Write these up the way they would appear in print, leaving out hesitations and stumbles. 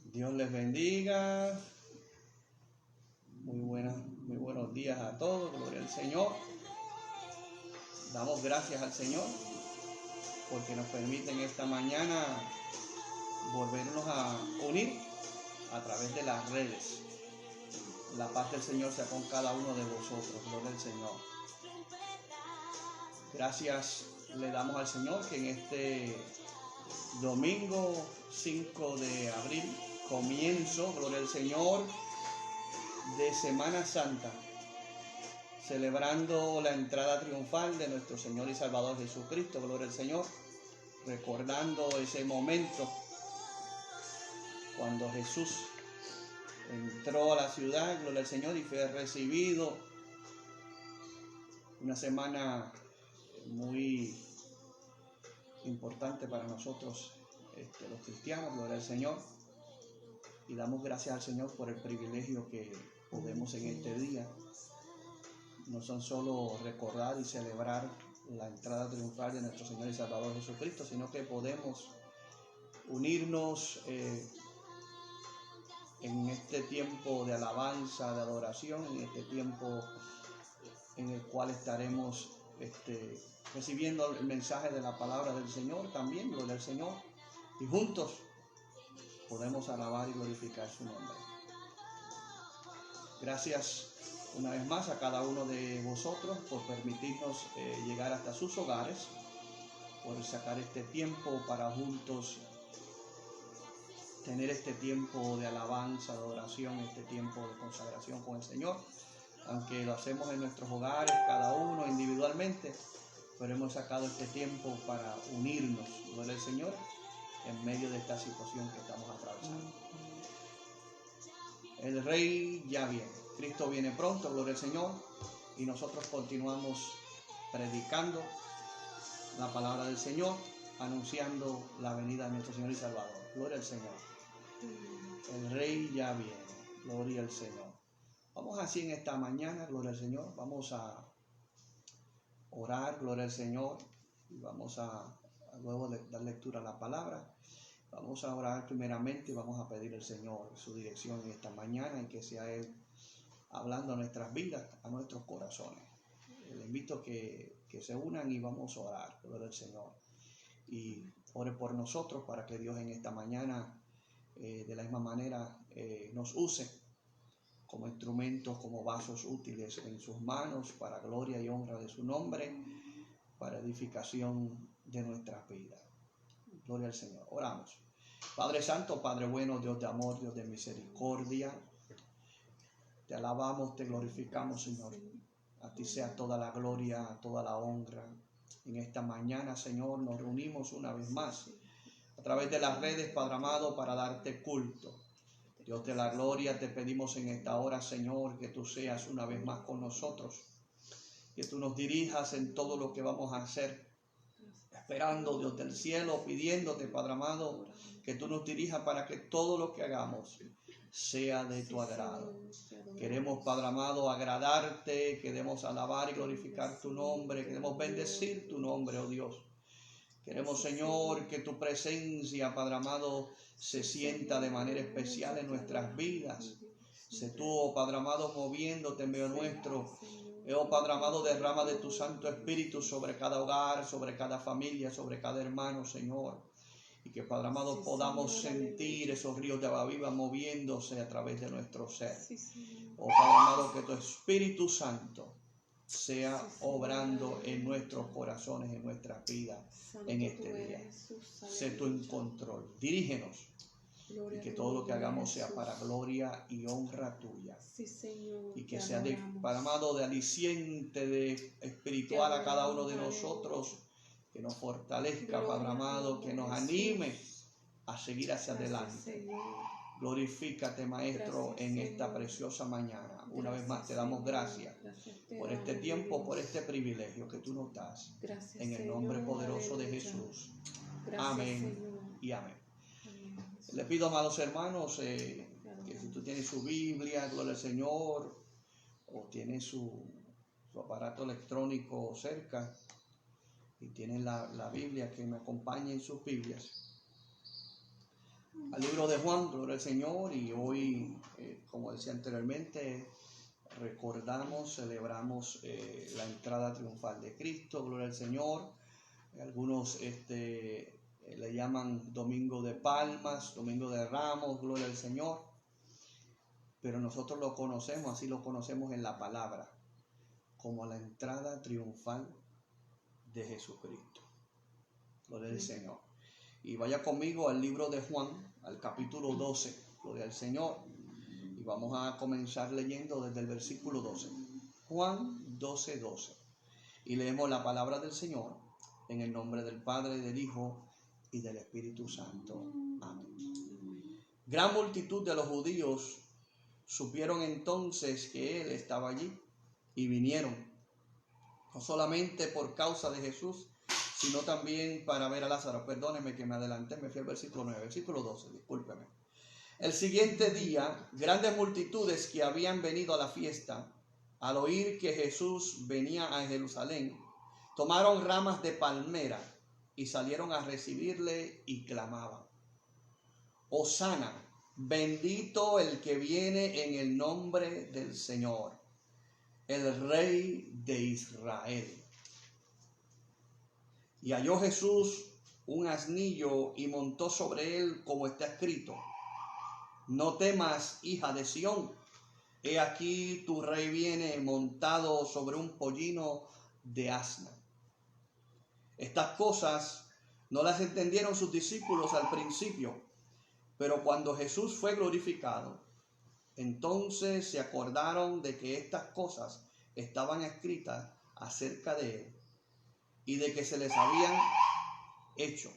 Dios les bendiga. Muy buenos días a todos. Gloria al Señor. Damos gracias al Señor porque nos permiten esta mañana volvernos a unir a través de las redes. La paz del Señor sea con cada uno de vosotros. Gloria al Señor. Gracias le damos al Señor que en este domingo 5 de abril, comienzo, gloria al Señor, de Semana Santa, celebrando la entrada triunfal de nuestro Señor y Salvador Jesucristo, gloria al Señor, recordando ese momento cuando Jesús entró a la ciudad, gloria al Señor, y fue recibido. Una semana muy importante para nosotros, los cristianos, gloria al Señor, y damos gracias al Señor por el privilegio que podemos en este día, no son solo recordar y celebrar la entrada triunfal de nuestro Señor y Salvador Jesucristo, sino que podemos unirnos en este tiempo de alabanza, de adoración, en este tiempo en el cual estaremos recibiendo el mensaje de la palabra del Señor también, gloria al Señor, y juntos podemos alabar y glorificar su nombre. Gracias una vez más a cada uno de vosotros por permitirnos llegar hasta sus hogares, por sacar este tiempo para juntos tener este tiempo de alabanza, de adoración, este tiempo de consagración con el Señor. Aunque lo hacemos en nuestros hogares, cada uno individualmente, pero hemos sacado este tiempo para unirnos, gloria al Señor, en medio de esta situación que estamos atravesando. El Rey ya viene, Cristo viene pronto, gloria al Señor, y nosotros continuamos predicando la palabra del Señor, anunciando la venida de nuestro Señor y Salvador. Gloria al Señor. El Rey ya viene, gloria al Señor. Vamos así en esta mañana, gloria al Señor, vamos a orar, gloria al Señor, y vamos a luego de dar lectura a la palabra, vamos a orar primeramente y vamos a pedir al Señor su dirección en esta mañana y que sea Él hablando a nuestras vidas, a nuestros corazones. Les invito que se unan y vamos a orar, gloria al Señor, y ore por nosotros para que Dios en esta mañana de la misma manera nos use como instrumentos, como vasos útiles en sus manos, para gloria y honra de su nombre, para edificación de nuestras vidas. Gloria al Señor. Oramos. Padre Santo, Padre bueno, Dios de amor, Dios de misericordia, te alabamos, te glorificamos, Señor. A ti sea toda la gloria, toda la honra. En esta mañana, Señor, nos reunimos una vez más a través de las redes, Padre amado, para darte culto. Dios de la gloria, te pedimos en esta hora, Señor, que tú seas una vez más con nosotros, que tú nos dirijas en todo lo que vamos a hacer, esperando, Dios del cielo, pidiéndote, Padre amado, que tú nos dirijas para que todo lo que hagamos sea de tu agrado. Queremos, Padre amado, agradarte, queremos alabar y glorificar tu nombre, queremos bendecir tu nombre, oh Dios. Queremos, Señor, que tu presencia, Padre amado, se sienta de manera especial en nuestras vidas. Sé tú, oh Padre amado, moviéndote en medio nuestro. Oh Padre amado, derrama de tu Santo Espíritu sobre cada hogar, sobre cada familia, sobre cada hermano, Señor. Y que, Padre amado, podamos sentir esos ríos de agua viva moviéndose a través de nuestro ser. Oh Padre amado, que tu Espíritu Santo sea obrando en nuestros corazones, en nuestras vidas, en este día. Sé tú en control. Dirígenos. Y que todo lo que hagamos sea para gloria y honra tuya. Y que sea, Padre amado, de aliciente, de espiritual a cada uno de nosotros. Que nos fortalezca, Padre amado, que nos anime a seguir hacia adelante. Glorifícate, Maestro, en esta preciosa mañana. Una vez más te damos gracias por este tiempo, por este privilegio que tú nos das. En el nombre poderoso de Jesús. Amén y amén. Le pido, amados hermanos, que si tú tienes su Biblia, gloria al Señor, o tienes su aparato electrónico cerca, y tienen la Biblia, que me acompañen sus Biblias al libro de Juan, gloria al Señor. Y hoy, como decía anteriormente, celebramos la entrada triunfal de Cristo, gloria al Señor. Algunos le llaman Domingo de Palmas, Domingo de Ramos, gloria al Señor. Pero nosotros lo conocemos, así lo conocemos en la palabra, como la entrada triunfal de Jesucristo. Gloria al Señor. Y vaya conmigo al libro de Juan, al capítulo 12, gloria al Señor. Y vamos a comenzar leyendo desde el versículo 12. Juan 12, 12. Y leemos la palabra del Señor en el nombre del Padre, del Hijo y del Espíritu Santo. Amén. Gran multitud de los judíos supieron entonces que Él estaba allí y vinieron, no solamente por causa de Jesús, sino también para ver a Lázaro. Perdóneme que me adelanté, me fui al versículo 9, versículo 12, discúlpeme. El siguiente día, grandes multitudes que habían venido a la fiesta, al oír que Jesús venía a Jerusalén, tomaron ramas de palmera y salieron a recibirle y clamaban: Hosana, bendito el que viene en el nombre del Señor, el Rey de Israel. Y halló Jesús un asnillo y montó sobre él, como está escrito: No temas, hija de Sión, he aquí tu rey viene montado sobre un pollino de asna. Estas cosas no las entendieron sus discípulos al principio, pero cuando Jesús fue glorificado, entonces se acordaron de que estas cosas estaban escritas acerca de él y de que se les habían hecho.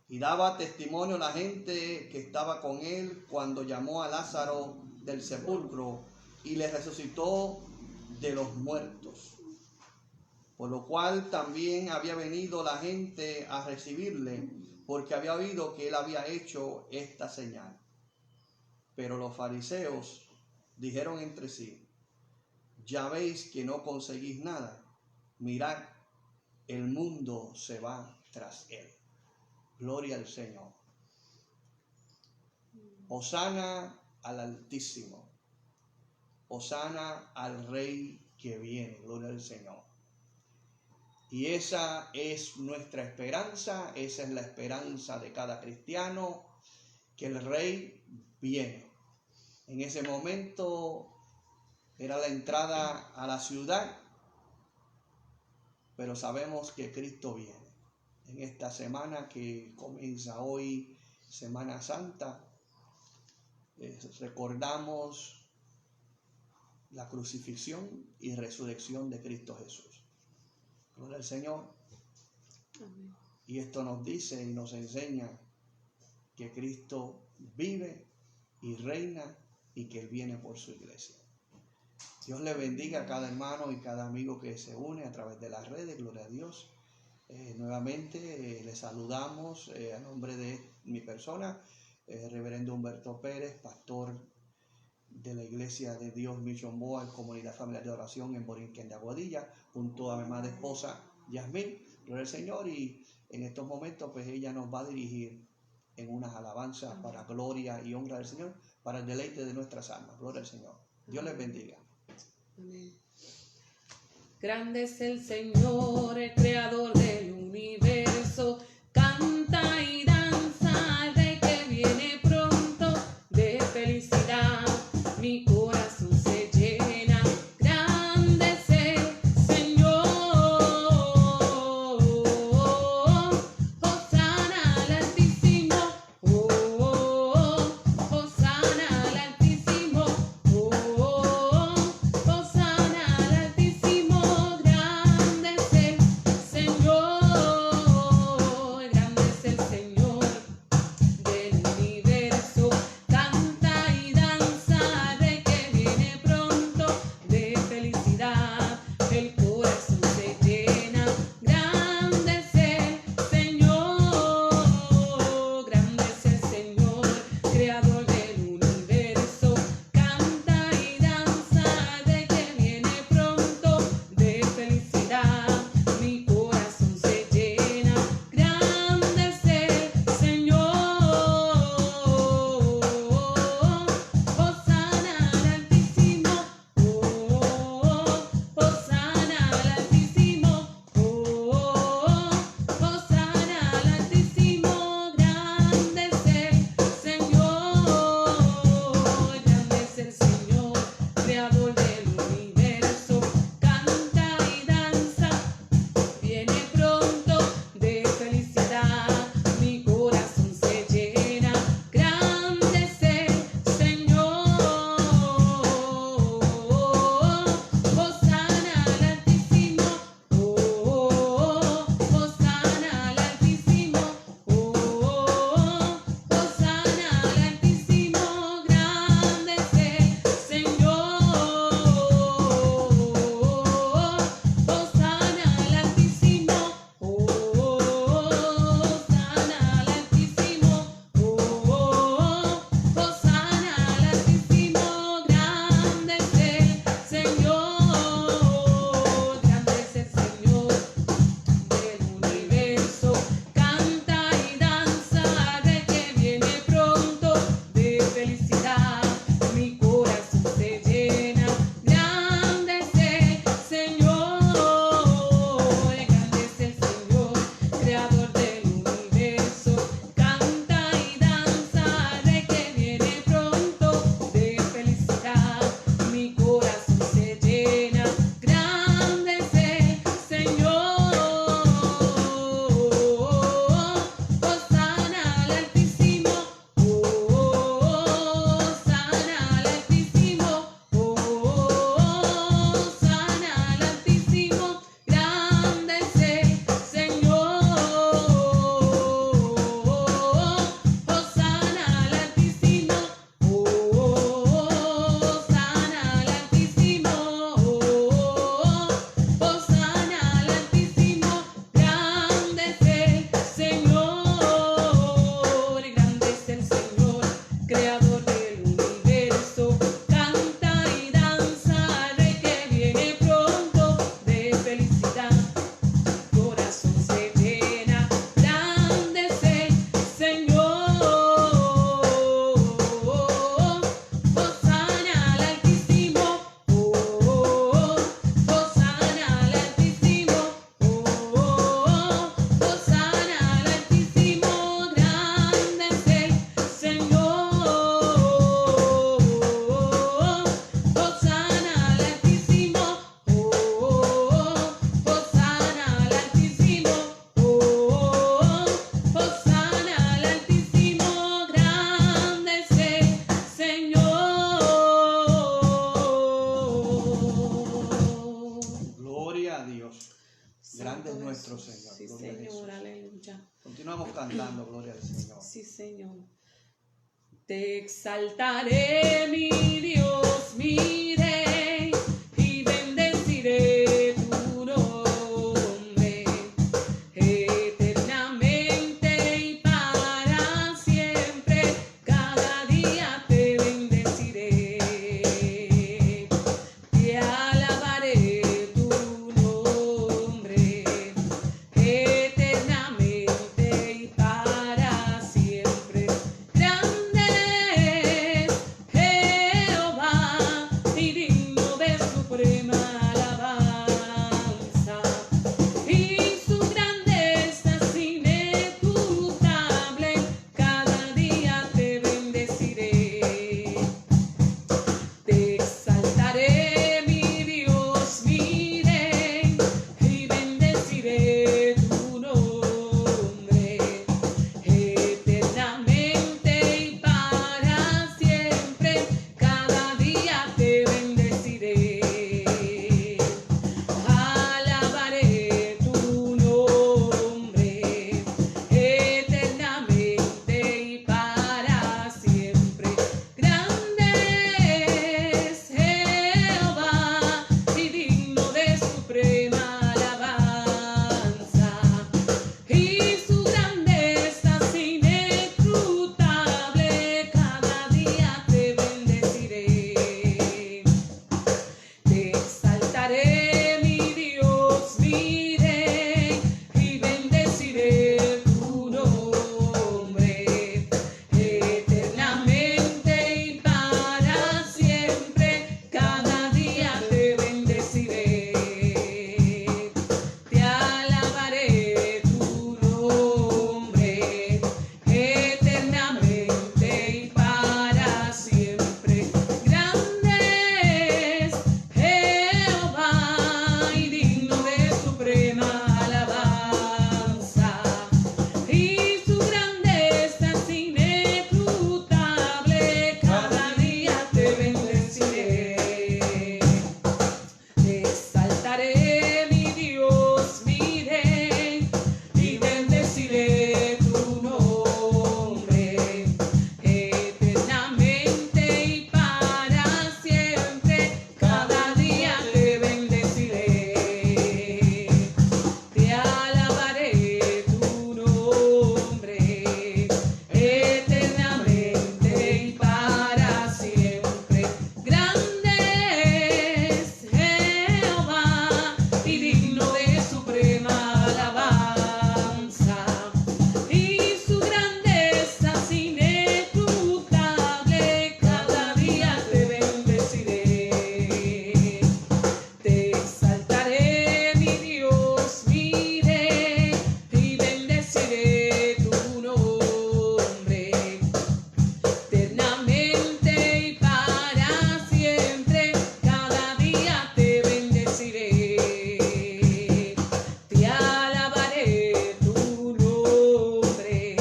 Y daba testimonio la gente que estaba con él cuando llamó a Lázaro del sepulcro y le resucitó de los muertos. Por lo cual también había venido la gente a recibirle, porque había oído que él había hecho esta señal. Pero los fariseos dijeron entre sí: Ya veis que no conseguís nada. Mirad, el mundo se va tras él. Gloria al Señor. Hosana al Altísimo. Hosana al Rey que viene. Gloria al Señor. Y esa es nuestra esperanza, esa es la esperanza de cada cristiano, que el Rey viene. En ese momento era la entrada a la ciudad, pero sabemos que Cristo viene. En esta semana que comienza hoy, Semana Santa, recordamos la crucifixión y resurrección de Cristo Jesús. Gloria al Señor. Amén. Y esto nos dice y nos enseña que Cristo vive y reina y que Él viene por su iglesia. Dios le bendiga a cada hermano y cada amigo que se une a través de las redes. Gloria a Dios. Nuevamente les saludamos a nombre de mi persona, reverendo Humberto Pérez, pastor de la Iglesia de Dios Mission Board, Comunidad Familiar de Oración en Borinquen de Aguadilla, junto a mi amada esposa Yasmín. Gloria al Señor. Y en estos momentos pues ella nos va a dirigir en unas alabanzas para gloria y honra del Señor, para el deleite de nuestras almas. Gloria al Señor. Dios les bendiga. Amén. Grande es el Señor, el creador del universo. Canta y danza al Rey que viene pronto. De felicidad mi corazón se llena. Grande es el Señor. Hosana al Altísimo. Hosana al Altísimo. Hosana al Altísimo. Grande es el Señor. Grande es Santo nuestro Jesús. Señor. Sí, Gloria a Señor, Jesús. aleluya. Continuamos cantando, gloria al Señor. Sí, Señor. Te exaltaré, mi Dios, mi Rey, y bendeciré tu nombre eternamente y para siempre. Cada día te bendeciré. Te alabaré tu nombre eternamente y para siempre. Grande es Jehová y digno de suprema alabanza. Y su grandeza es inescrutable, cada día te bendeciré. Te exaltaré, mi Dios, mi Rey, y bendeciré tu nombre eternamente y para siempre. Cada día te bendeciré. Alabaré tu nombre eternamente y para siempre. Grande es Jehová y digno de suprema alabanza. Y su grandeza es inescrutable, cada día te bendeciré. Te exaltaré, mi Dios, mi Rey, y bendeciré tu nombre eternamente y para siempre. Cada día te bendeciré. Te alabaré tu nombre eternamente y para siempre. Grande es Jehová y digno de suprema alabanza. Y su grandeza es inescrutable, cada día te bendeciré. Te exaltaré, mi Dios, mi Rey, y bendeciré tu nombre eternamente y para siempre. Cada día te bendeciré. Te alabaré tu nombre eternamente y para siempre. Grande es Jehová y digno de suprema alabanza. Y su grandeza es inescrutable, cada día te bendeciré. Te exaltaré, mi Dios, mi Rey, y bendeciré tu nombre eternamente y para siempre. Cada día te bendeciré. Te alabaré tu nombre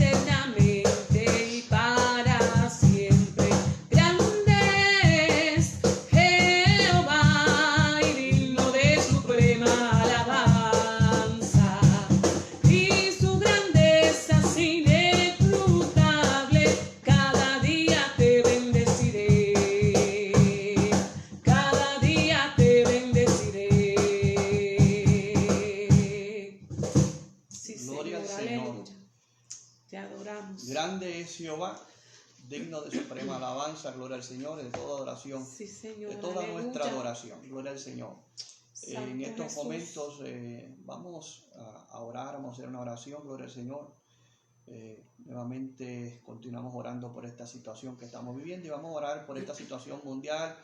eternamente y para siempre. Grande es Jehová y digno de suprema alabanza. Y su grandeza es inescrutable, cada día te bendeciré. Cada día te bendeciré. Sí, Gloria al Señor, Señor. aleluya. Te adoramos. Grande es Jehová, digno de suprema alabanza, gloria al Señor, de toda adoración, Sí, Señor, de toda aleluya. nuestra adoración, gloria al Señor. En Santo estos Jesús. momentos vamos a orar, vamos a hacer una oración, gloria al Señor. Nuevamente continuamos orando por esta situación que estamos viviendo y vamos a orar por esta situación mundial,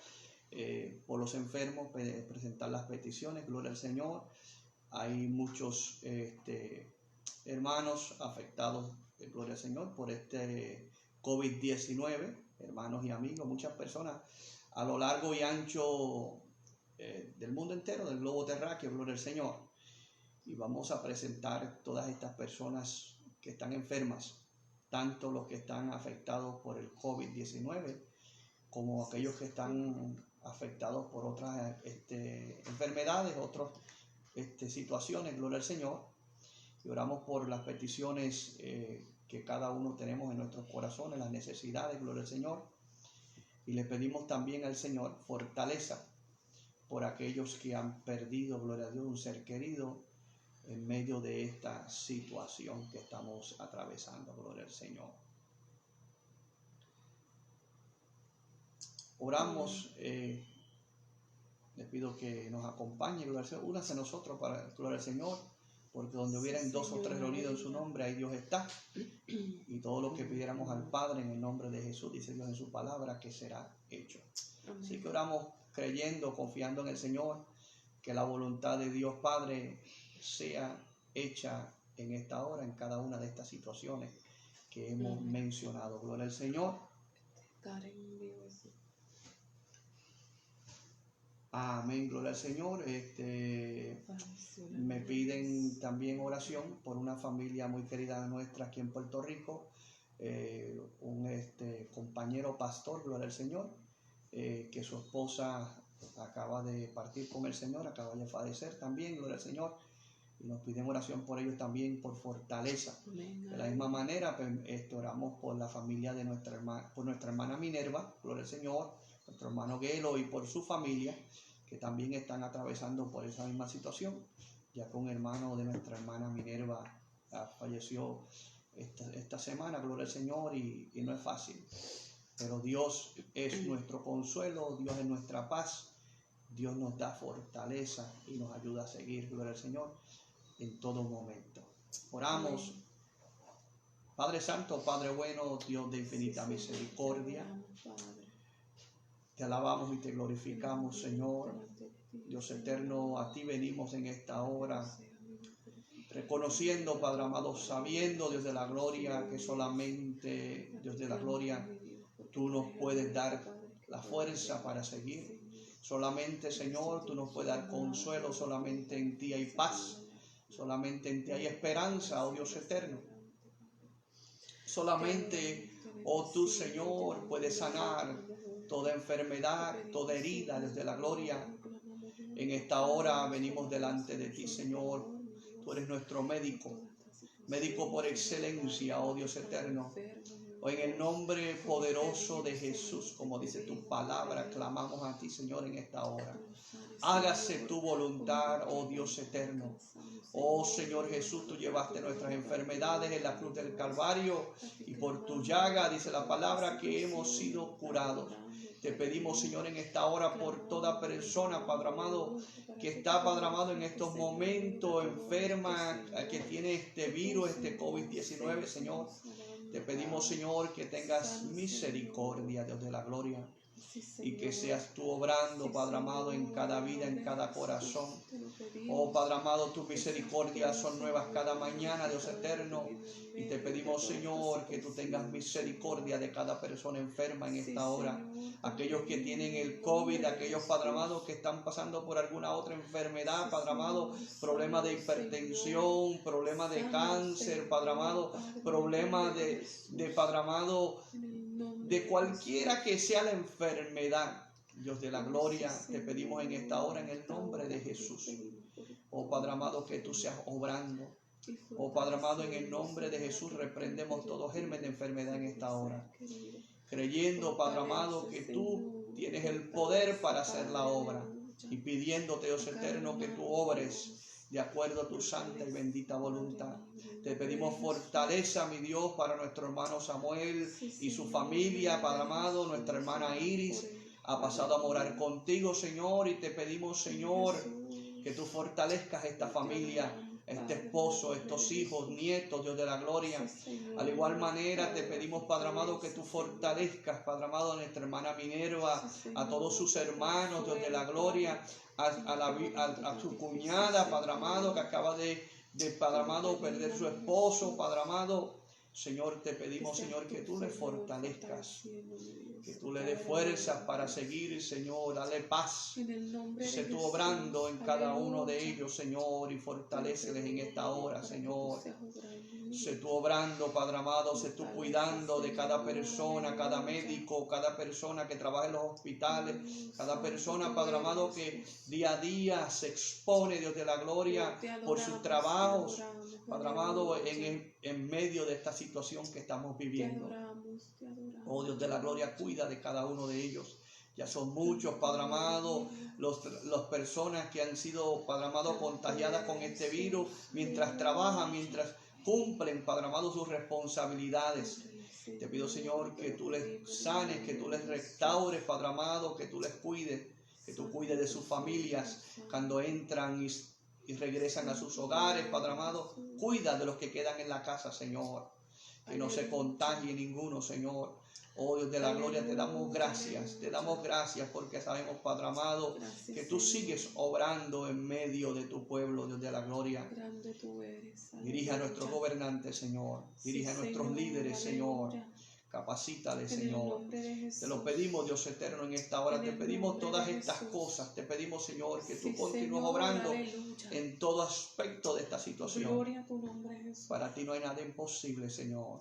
por los enfermos, presentar las peticiones, gloria al Señor. Hay muchos hermanos afectados, gloria al Señor, por este COVID-19, hermanos y amigos, muchas personas a lo largo y ancho del mundo entero, del globo terráqueo, gloria al Señor. Y vamos a presentar todas estas personas que están enfermas, tanto los que están afectados por el COVID-19 como aquellos que están afectados por otras enfermedades, otros situaciones, gloria al Señor, y oramos por las peticiones que cada uno tenemos en nuestros corazones, las necesidades, gloria al Señor, y le pedimos también al Señor fortaleza por aquellos que han perdido, gloria a Dios, un ser querido en medio de esta situación que estamos atravesando, gloria al Señor. Oramos, le pido que nos acompañe, gloria al Señor, únase a nosotros para gloria al Señor, porque donde hubieran dos o tres reunidos en su nombre, ahí Dios está, y todo lo que pidiéramos al Padre en el nombre de Jesús, dice Dios en su palabra, que será hecho. Amén. Así que oramos creyendo, confiando en el Señor, que la voluntad de Dios Padre sea hecha en esta hora, en cada una de estas situaciones que hemos mencionado. Gloria al Señor. Amén, gloria al Señor. Me piden también oración por una familia muy querida nuestra aquí en Puerto Rico, un compañero pastor, gloria al Señor, que su esposa acaba de partir con el Señor, acaba de fallecer también, gloria al Señor, y nos piden oración por ellos también, por fortaleza. De la misma manera, oramos por la familia de nuestra hermana Minerva, gloria al Señor, nuestro hermano Gelo y por su familia, que también están atravesando por esa misma situación, ya que un hermano de nuestra hermana Minerva falleció esta semana, gloria al Señor, y no es fácil. Pero Dios es nuestro consuelo, Dios es nuestra paz, Dios nos da fortaleza y nos ayuda a seguir, gloria al Señor, en todo momento. Oramos. Padre Santo, Padre bueno, Dios de infinita misericordia, te alabamos y te glorificamos, Señor. Dios eterno, a ti venimos en esta hora, reconociendo, Padre amado, sabiendo, Dios de la gloria, que solamente, Dios de la gloria, tú nos puedes dar la fuerza para seguir. Solamente, Señor, tú nos puedes dar consuelo, solamente en ti hay paz, solamente en ti hay esperanza, oh Dios eterno. Solamente, oh tú, Señor, puedes sanar toda enfermedad, toda herida, desde la gloria. En esta hora venimos delante de ti, Señor. Tú eres nuestro médico, médico por excelencia, oh Dios eterno. Hoy en el nombre poderoso de Jesús, como dice tu palabra, clamamos a ti, Señor, en esta hora. Hágase tu voluntad, oh Dios eterno. Oh Señor Jesús, tú llevaste nuestras enfermedades en la cruz del Calvario y por tu llaga, dice la palabra, que hemos sido curados. Te pedimos, Señor, en esta hora por toda persona, Padre amado, que está, Padre amado, en estos momentos enferma, que tiene este virus, este COVID-19, Señor. Te pedimos, Señor, que tengas misericordia, Dios de la gloria, y que seas tú obrando, Padre amado, en cada vida, en cada corazón. Oh Padre amado, tus misericordias son nuevas cada mañana, Dios eterno, y te pedimos, Señor, que tú tengas misericordia de cada persona enferma en esta hora. Aquellos que tienen el COVID, aquellos, Padre amado, que están pasando por alguna otra enfermedad, Padre amado, problema de hipertensión, problema de cáncer, Padre amado, problema de Padre amado, de cualquiera que sea la enfermedad. Dios de la gloria, te pedimos en esta hora en el nombre de Jesús. Oh Padre amado, que tú seas obrando. Oh Padre amado, en el nombre de Jesús reprendemos todo germen de enfermedad en esta hora. Creyendo, Padre amado, que tú tienes el poder para hacer la obra. Y pidiéndote, Dios eterno, que tú obres de acuerdo a tu santa y bendita voluntad. Te pedimos fortaleza, mi Dios, para nuestro hermano Samuel y su familia, Padre amado, nuestra hermana Iris ha pasado a morar contigo, Señor, y te pedimos, Señor, que tú fortalezcas esta familia, este esposo, estos hijos, nietos, Dios de la gloria. Al igual manera te pedimos, Padre amado, que tú fortalezcas, Padre amado, a nuestra hermana Minerva, a todos sus hermanos, Dios de la gloria, a su cuñada, Padre amado, que acaba de Padre amado, perder su esposo, Padre amado. Señor, te pedimos, Señor, que tú le fortalezcas, que tú le des fuerzas para seguir, Señor, dale paz. Sé tú obrando en cada uno de ellos, Señor, y fortaléceles en esta hora, Señor. Sé tú obrando, Padre amado, sé tú cuidando de cada persona, cada médico, cada persona que trabaja en los hospitales, cada persona, Padre amado, que día a día se expone, Dios de la gloria, por sus trabajos, Padre amado, en medio de esta situación que estamos viviendo. Oh Dios de la gloria, cuida de cada uno de ellos. Ya son muchos, Padre amado, las personas que han sido, Padre amado, contagiadas con este virus, mientras trabajan, mientras cumplen, Padre amado, sus responsabilidades. Te pido, Señor, que tú les sanes, que tú les restaures, Padre amado, que tú les cuides, que tú cuides de sus familias cuando entran y regresan a sus hogares, Padre amado. Cuida de los que quedan en la casa, Señor. Que no se contagie ninguno, Señor. Oh Dios de la gloria, te damos gracias porque sabemos, Padre amado, que tú sigues obrando en medio de tu pueblo, Dios de la gloria. Dirige a nuestros gobernantes, Señor. Dirige a nuestros líderes, Señor. Capacítale, Señor. Te lo pedimos, Dios eterno, en esta hora. Te pedimos todas estas cosas. Te pedimos, Señor, que tú continúes obrando en todo aspecto de esta situación. Para ti no hay nada imposible, Señor.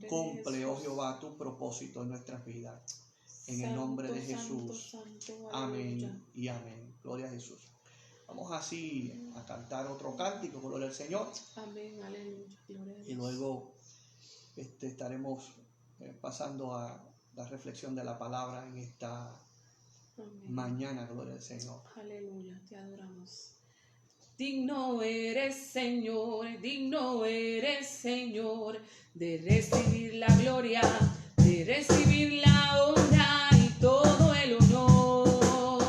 Cumple, oh Jehová, tu propósito en nuestras vidas. En el nombre de Jesús. Amén y amén. Gloria a Jesús. Vamos así a cantar otro cántico, gloria al Señor. Amén, aleluya. Gloria a Dios. Y luego estaremos pasando a la reflexión de la palabra en esta mañana, gloria al Señor. Aleluya, te adoramos. Digno eres, Señor, de recibir la gloria, de recibir la honra y todo el honor.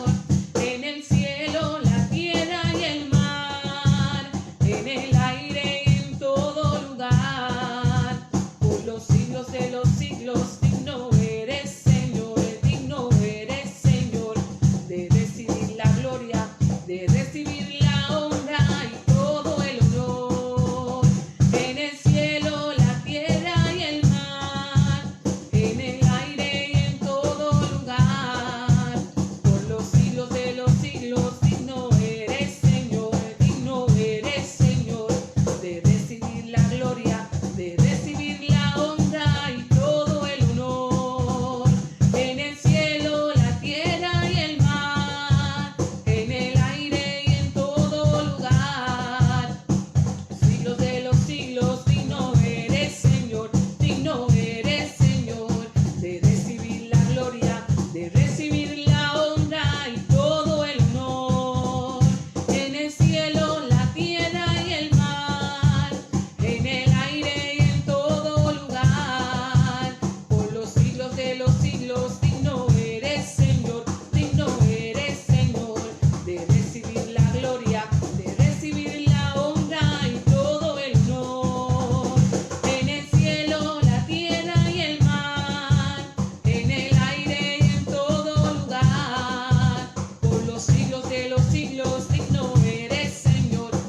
En el cielo, la tierra y el mar, en el aire y en todo lugar, por los siglos de los siglos, digno eres, Señor, de recibir la gloria, de recibir la honra y todo el honor. En el cielo, la tierra y el mar, en el aire y en todo lugar, por los siglos de los siglos, digno eres, Señor, de recibir la gloria, de recibir la honra y todo el honor. En el cielo, la tierra y el mar, en el aire y en todo lugar, siglos de los siglos, digno eres, Señor, de recibir la gloria, de recibir la honra y todo el honor. En el cielo, la tierra y el mar, en el aire y en todo lugar, por los siglos de los siglos, digno eres, Señor, de recibir la gloria, de recibir la honra y todo el honor. En el cielo, la tierra y el mar, en el aire y en todo lugar, por los siglos de los siglos, digno eres, Señor,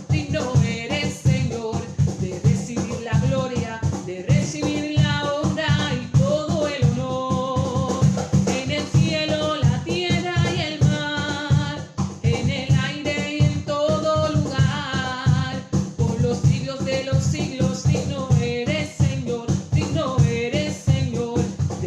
de recibir la gloria, de recibir la honra y todo el honor. En el cielo, la tierra y el mar, en el aire y en todo lugar, por los siglos de los siglos, digno eres, Señor,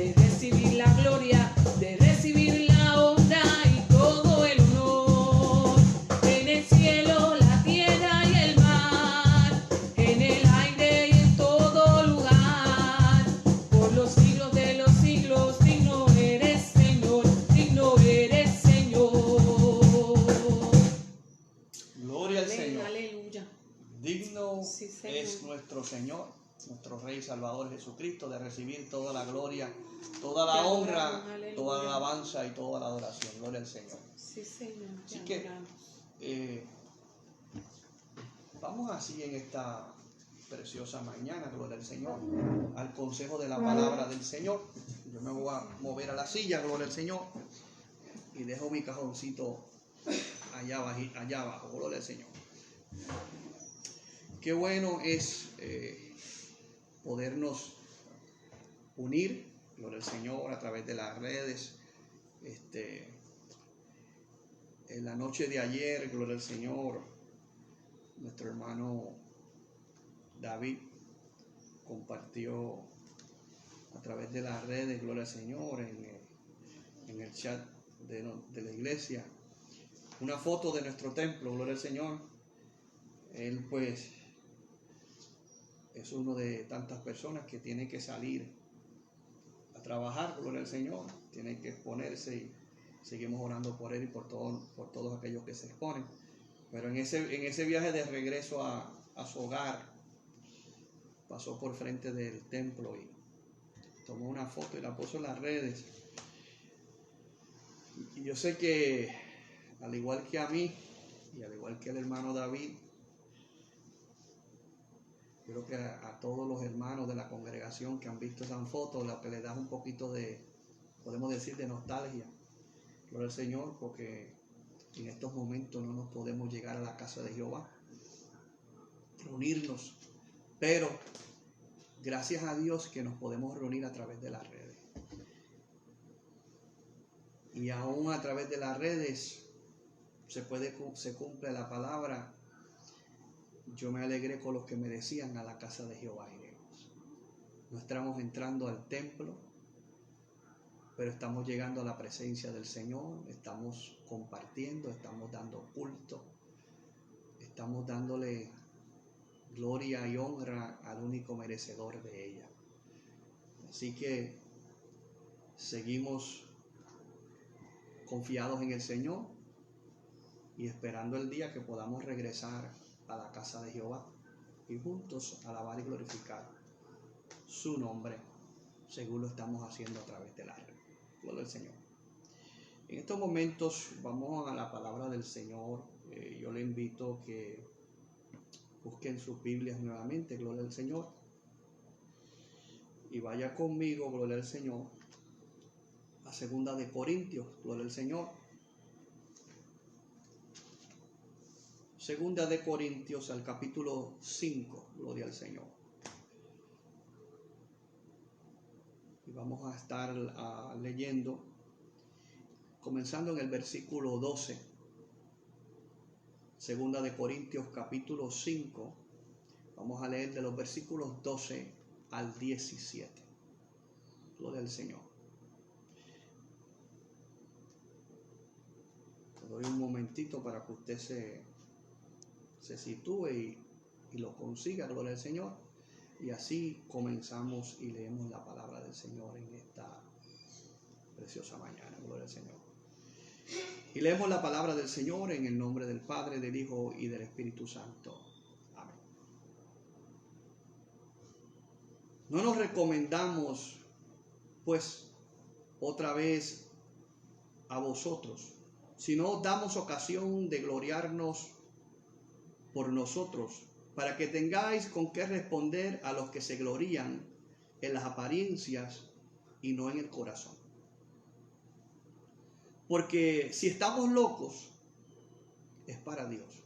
de recibir la gloria, de recibir la honra y todo el honor. En el cielo, la tierra y el mar, en el aire y en todo lugar, por los siglos de los siglos, digno eres, Señor, Gloria al Amén, Señor. aleluya. Digno Sí, Señor. es nuestro Señor, nuestro Rey Salvador Jesucristo, de recibir toda la gloria, toda la Te honra, adoramos, aleluya. toda la alabanza y toda la adoración. Gloria al Señor. Sí, Señor, te Así que adoramos. vamos así en esta preciosa mañana, gloria al Señor, al consejo de la palabra del Señor. Yo me voy a mover a la silla, gloria al Señor, y dejo mi cajoncito allá abajo, gloria al Señor. Qué bueno es podernos unir, gloria al Señor, a través de las redes. En la noche de ayer, gloria al Señor, nuestro hermano David compartió a través de las redes, gloria al Señor, en el chat de la iglesia, una foto de nuestro templo, gloria al Señor. Él pues es uno de tantas personas que tiene que salir a trabajar, gloria al Señor, tiene que exponerse, y seguimos orando por él y por todos aquellos que se exponen. Pero en ese viaje de regreso a su hogar, pasó por frente del templo y tomó una foto y la puso en las redes. Y yo sé que, al igual que a mí y al igual que el hermano David, creo que a todos los hermanos de la congregación que han visto esa foto, lo que le da un poquito de, podemos decir, de nostalgia. Gloria al Señor, porque en estos momentos no nos podemos llegar a la casa de Jehová, reunirnos, pero gracias a Dios que nos podemos reunir a través de las redes. Y aún a través de las redes se cumple la palabra. Yo me alegré con los que me decían: a la casa de Jehová iremos. No estamos entrando al templo, pero estamos llegando a la presencia del Señor, estamos compartiendo, estamos dando culto, estamos dándole gloria y honra al único merecedor de ella. Así que seguimos confiados en el Señor y esperando el día que podamos regresar a la casa de Jehová y juntos alabar y glorificar su nombre, según lo estamos haciendo a través de la red. Gloria al Señor. En estos momentos vamos a la palabra del Señor. Yo le invito que busquen sus Biblias nuevamente, gloria al Señor, y vaya conmigo, gloria al Señor, a 2 de Corintios, gloria al Señor. 2 de Corintios, al capítulo 5, gloria al Señor. Y vamos a estar leyendo, comenzando en el versículo 12. 2 de Corintios, capítulo 5. Vamos a leer de los versículos 12 al 17. Gloria al Señor. Le doy un momentito para que usted se sitúe y lo consiga, gloria al Señor. Y así comenzamos y leemos la palabra del Señor en esta preciosa mañana, gloria al Señor. Y leemos la palabra del Señor en el nombre del Padre, del Hijo y del Espíritu Santo. Amén. No nos recomendamos, pues, otra vez a vosotros, sino damos ocasión de gloriarnos por nosotros, para que tengáis con qué responder a los que se glorían en las apariencias y no en el corazón. Porque si estamos locos, es para Dios.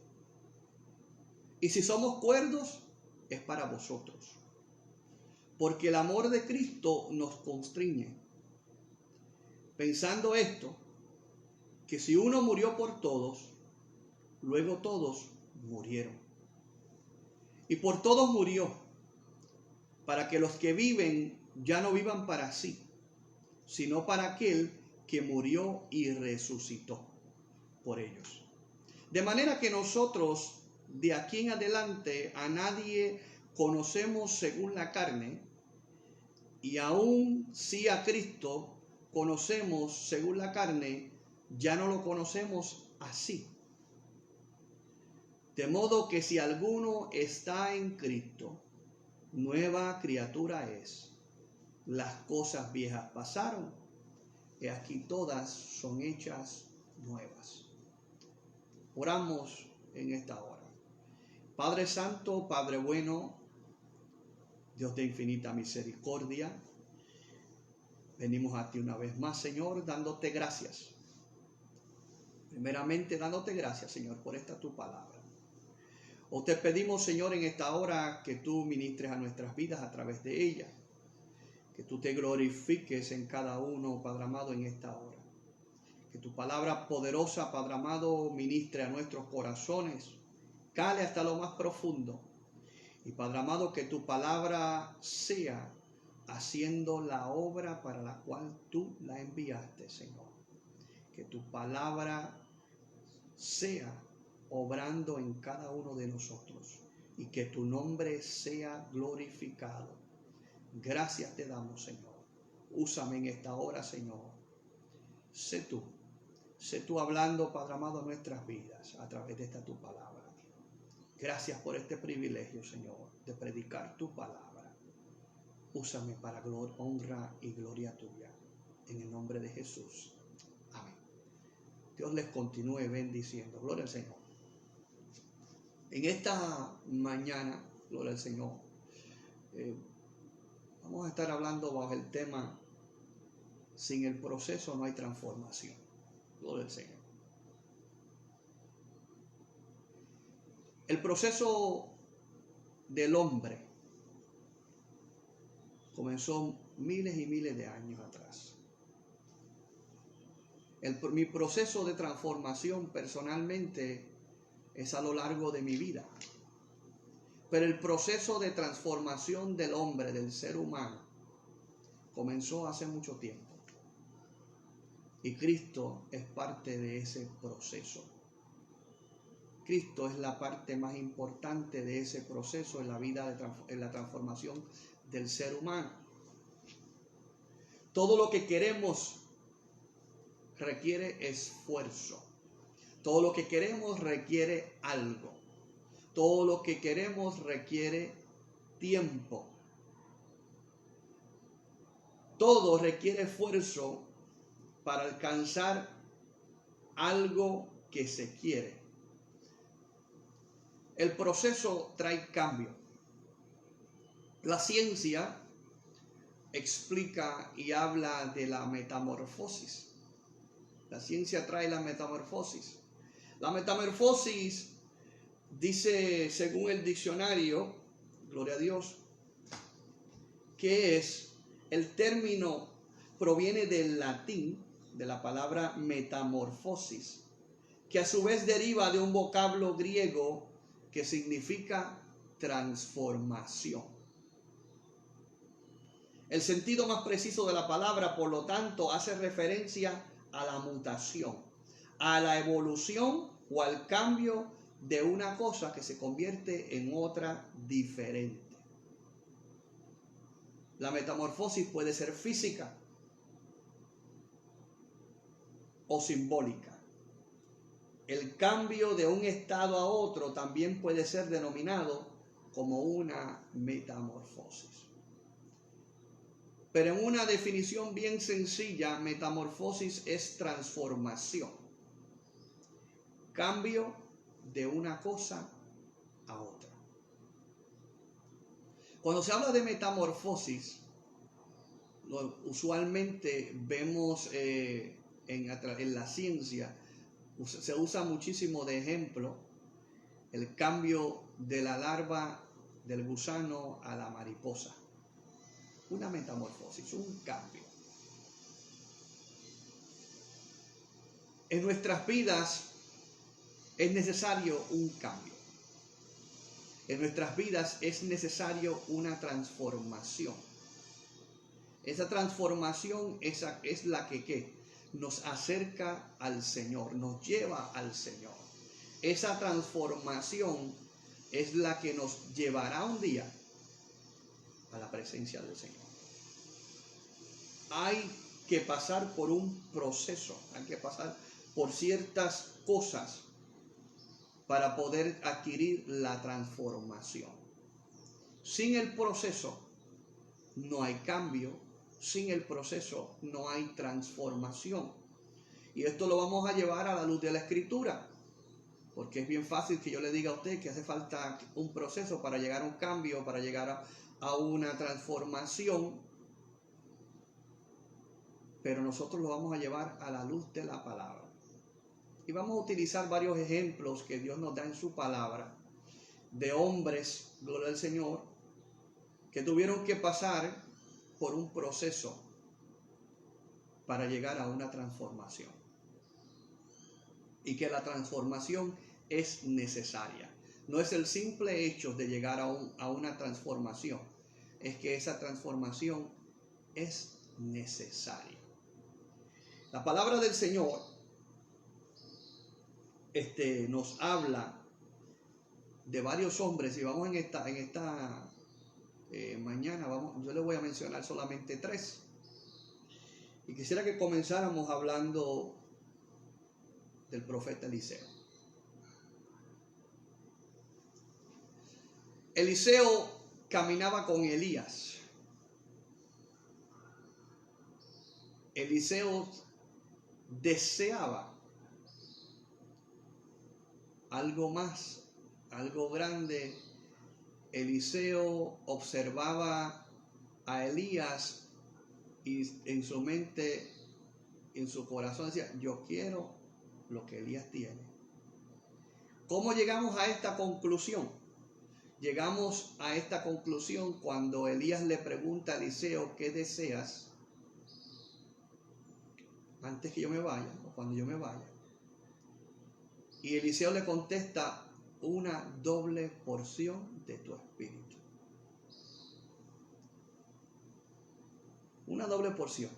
Y si somos cuerdos, es para vosotros. Porque el amor de Cristo nos constriñe. Pensando esto, que si uno murió por todos, luego todos murieron. Y por todos murió, para que los que viven ya no vivan para sí, sino para aquel que murió y resucitó por ellos. De manera que nosotros de aquí en adelante a nadie conocemos según la carne, y aún si a Cristo conocemos según la carne, ya no lo conocemos así. De modo que si alguno está en Cristo, nueva criatura es. Las cosas viejas pasaron, y aquí todas son hechas nuevas. Oramos en esta hora. Padre Santo, Padre bueno, Dios de infinita misericordia, venimos a ti una vez más, Señor, dándote gracias. Primeramente, dándote gracias, Señor, por esta tu palabra. O te pedimos, Señor, en esta hora que tú ministres a nuestras vidas a través de ella. Que tú te glorifiques en cada uno, Padre amado, en esta hora. Que tu palabra poderosa, Padre amado, ministre a nuestros corazones, cale hasta lo más profundo. Y Padre amado, que tu palabra sea haciendo la obra para la cual tú la enviaste, Señor. Que tu palabra sea obrando en cada uno de nosotros y que tu nombre sea glorificado. Gracias te damos, Señor. Úsame en esta hora, Señor. Sé tú hablando, Padre amado, nuestras vidas a través de esta tu palabra. Gracias por este privilegio, Señor, de predicar tu palabra. Úsame para honra y gloria tuya. En el nombre de Jesús. Amén. Dios les continúe bendiciendo. Gloria al Señor. En esta mañana, gloria al Señor, vamos a estar hablando bajo el tema: sin el proceso no hay transformación. Gloria al Señor. El proceso del hombre comenzó miles y miles de años atrás. Mi proceso de transformación personalmente es a lo largo de mi vida. Pero el proceso de transformación del hombre, del ser humano, comenzó hace mucho tiempo. Y Cristo es parte de ese proceso. Cristo es la parte más importante de ese proceso en la vida, en la transformación del ser humano. Todo lo que queremos requiere esfuerzo. Todo lo que queremos requiere algo. Todo lo que queremos requiere tiempo. Todo requiere esfuerzo para alcanzar algo que se quiere. El proceso trae cambio. La ciencia explica y habla de la metamorfosis. La ciencia trae la metamorfosis. La metamorfosis dice, según el diccionario, gloria a Dios, que es el término, proviene del latín, de la palabra metamorfosis, que a su vez deriva de un vocablo griego que significa transformación. El sentido más preciso de la palabra, por lo tanto, hace referencia a la mutación, a la evolución o al cambio de una cosa que se convierte en otra diferente. La metamorfosis puede ser física o simbólica. El cambio de un estado a otro también puede ser denominado como una metamorfosis. Pero en una definición bien sencilla, metamorfosis es transformación. Cambio de una cosa a otra. Cuando se habla de metamorfosis, usualmente vemos en la ciencia, se usa muchísimo de ejemplo el cambio de la larva del gusano a la mariposa. Una metamorfosis, un cambio. En nuestras vidas es necesario un cambio. En nuestras vidas es necesario una transformación. Esa transformación es la que nos acerca al Señor, nos lleva al Señor. Esa transformación es la que nos llevará un día a la presencia del Señor. Hay que pasar por un proceso, hay que pasar por ciertas cosas para poder adquirir la transformación. Sin el proceso no hay cambio, sin el proceso no hay transformación. Y esto lo vamos a llevar a la luz de la Escritura, porque es bien fácil que yo le diga a usted que hace falta un proceso para llegar a un cambio, para llegar a una transformación, pero nosotros lo vamos a llevar a la luz de la palabra. Y vamos a utilizar varios ejemplos que Dios nos da en su palabra de hombres, gloria al Señor, que tuvieron que pasar por un proceso para llegar a una transformación. Y que la transformación es necesaria. No es el simple hecho de llegar a una transformación, es que esa transformación es necesaria. La palabra del Señor nos habla de varios hombres, y vamos en esta mañana, yo les voy a mencionar solamente 3. Y quisiera que comenzáramos hablando del profeta Eliseo. Eliseo caminaba con Elías. Eliseo deseaba algo más, algo grande. Eliseo observaba a Elías y en su mente, en su corazón decía, yo quiero lo que Elías tiene. ¿Cómo llegamos a esta conclusión? Llegamos a esta conclusión cuando Elías le pregunta a Eliseo, ¿qué deseas antes que yo me vaya o cuando yo me vaya? Y Eliseo le contesta, una doble porción de tu espíritu. Una doble porción.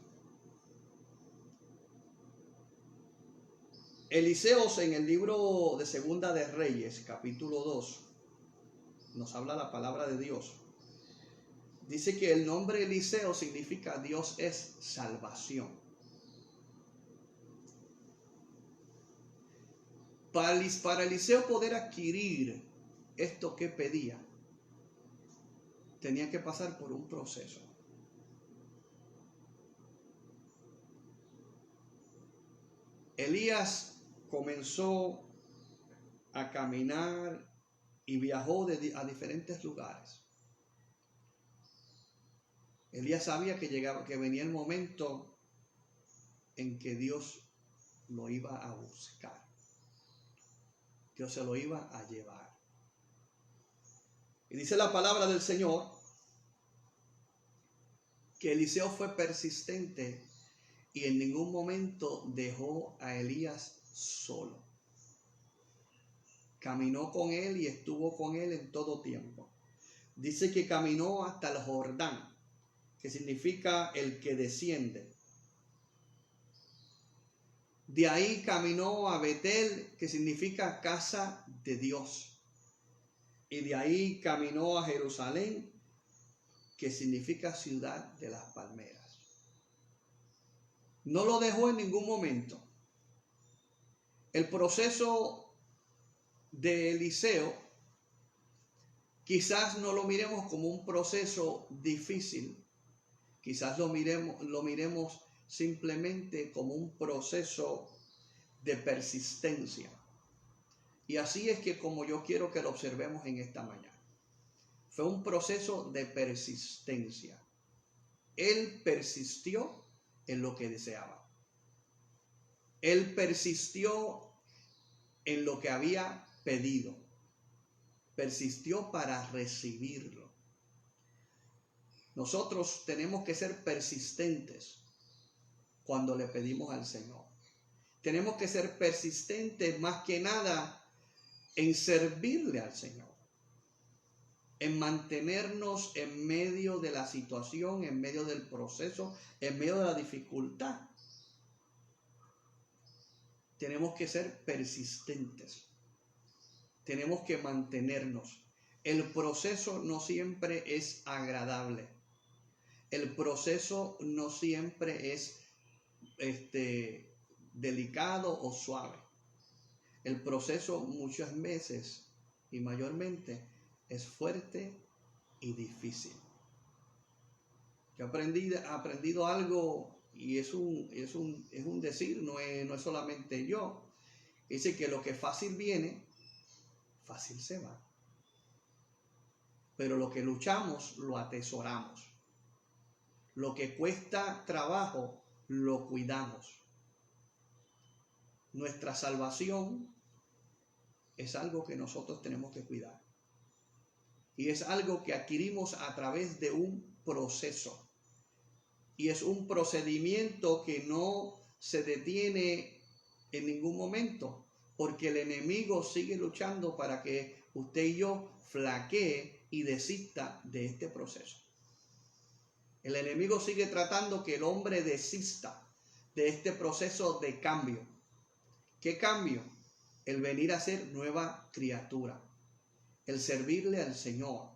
Eliseo, en el libro de Segunda de Reyes, capítulo 2, nos habla la palabra de Dios. Dice que el nombre Eliseo significa Dios es salvación. Para Eliseo poder adquirir esto que pedía, tenía que pasar por un proceso. Elías comenzó a caminar y viajó a diferentes lugares. Elías sabía que venía el momento en que Dios lo iba a buscar. Dios se lo iba a llevar. Y dice la palabra del Señor que Eliseo fue persistente y en ningún momento dejó a Elías solo. Caminó con él y estuvo con él en todo tiempo. Dice que caminó hasta el Jordán, que significa el que desciende. De ahí caminó a Betel, que significa casa de Dios. Y de ahí caminó a Jerusalén, que significa ciudad de las palmeras. No lo dejó en ningún momento. El proceso de Eliseo quizás no lo miremos como un proceso difícil, quizás lo miremos simplemente como un proceso de persistencia. Y así es que como yo quiero que lo observemos en esta mañana. Fue un proceso de persistencia. Él persistió en lo que deseaba. Él persistió en lo que había pedido. Persistió para recibirlo. Nosotros tenemos que ser persistentes cuando le pedimos al Señor. Tenemos que ser persistentes más que nada en servirle al Señor, en mantenernos en medio de la situación, en medio del proceso, en medio de la dificultad. Tenemos que ser persistentes. Tenemos que mantenernos. El proceso no siempre es agradable. El proceso no siempre es delicado o suave. El proceso muchas veces y mayormente es fuerte y difícil. Yo he aprendido algo y es un decir, no es solamente yo. Dice que lo que fácil viene, fácil se va. Pero lo que luchamos, lo atesoramos. Lo que cuesta trabajo, lo cuidamos. Nuestra salvación es algo que nosotros tenemos que cuidar. Y es algo que adquirimos a través de un proceso. Y es un procedimiento que no se detiene en ningún momento, porque el enemigo sigue luchando para que usted y yo flaquee y desista de este proceso. El enemigo sigue tratando que el hombre desista de este proceso de cambio. ¿Qué cambio? El venir a ser nueva criatura, el servirle al Señor,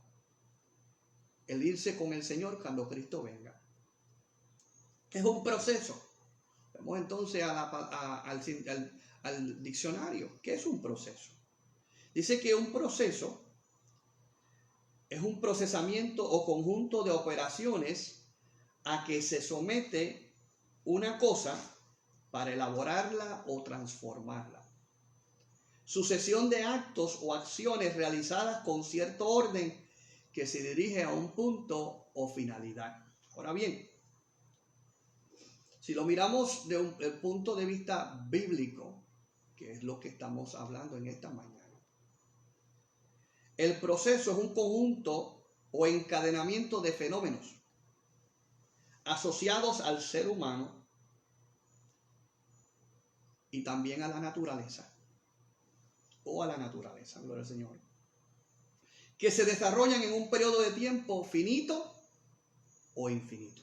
el irse con el Señor cuando Cristo venga. Es un proceso. Vamos entonces al diccionario. ¿Qué es un proceso? Dice que un proceso es un procesamiento o conjunto de operaciones a que se somete una cosa para elaborarla o transformarla. Sucesión de actos o acciones realizadas con cierto orden que se dirige a un punto o finalidad. Ahora bien, si lo miramos desde el punto de vista bíblico, que es lo que estamos hablando en esta mañana, el proceso es un conjunto o encadenamiento de fenómenos asociados al ser humano y también a la naturaleza, gloria al Señor, que se desarrollan en un periodo de tiempo finito o infinito,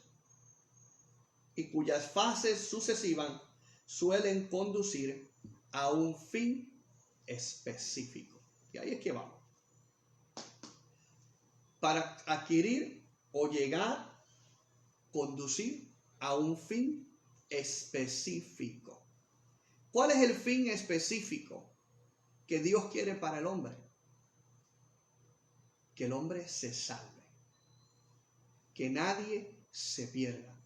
y cuyas fases sucesivas suelen conducir a un fin específico. Y ahí es que vamos. Para adquirir o llegar, conducir a un fin específico. ¿Cuál es el fin específico que Dios quiere para el hombre? Que el hombre se salve, que nadie se pierda.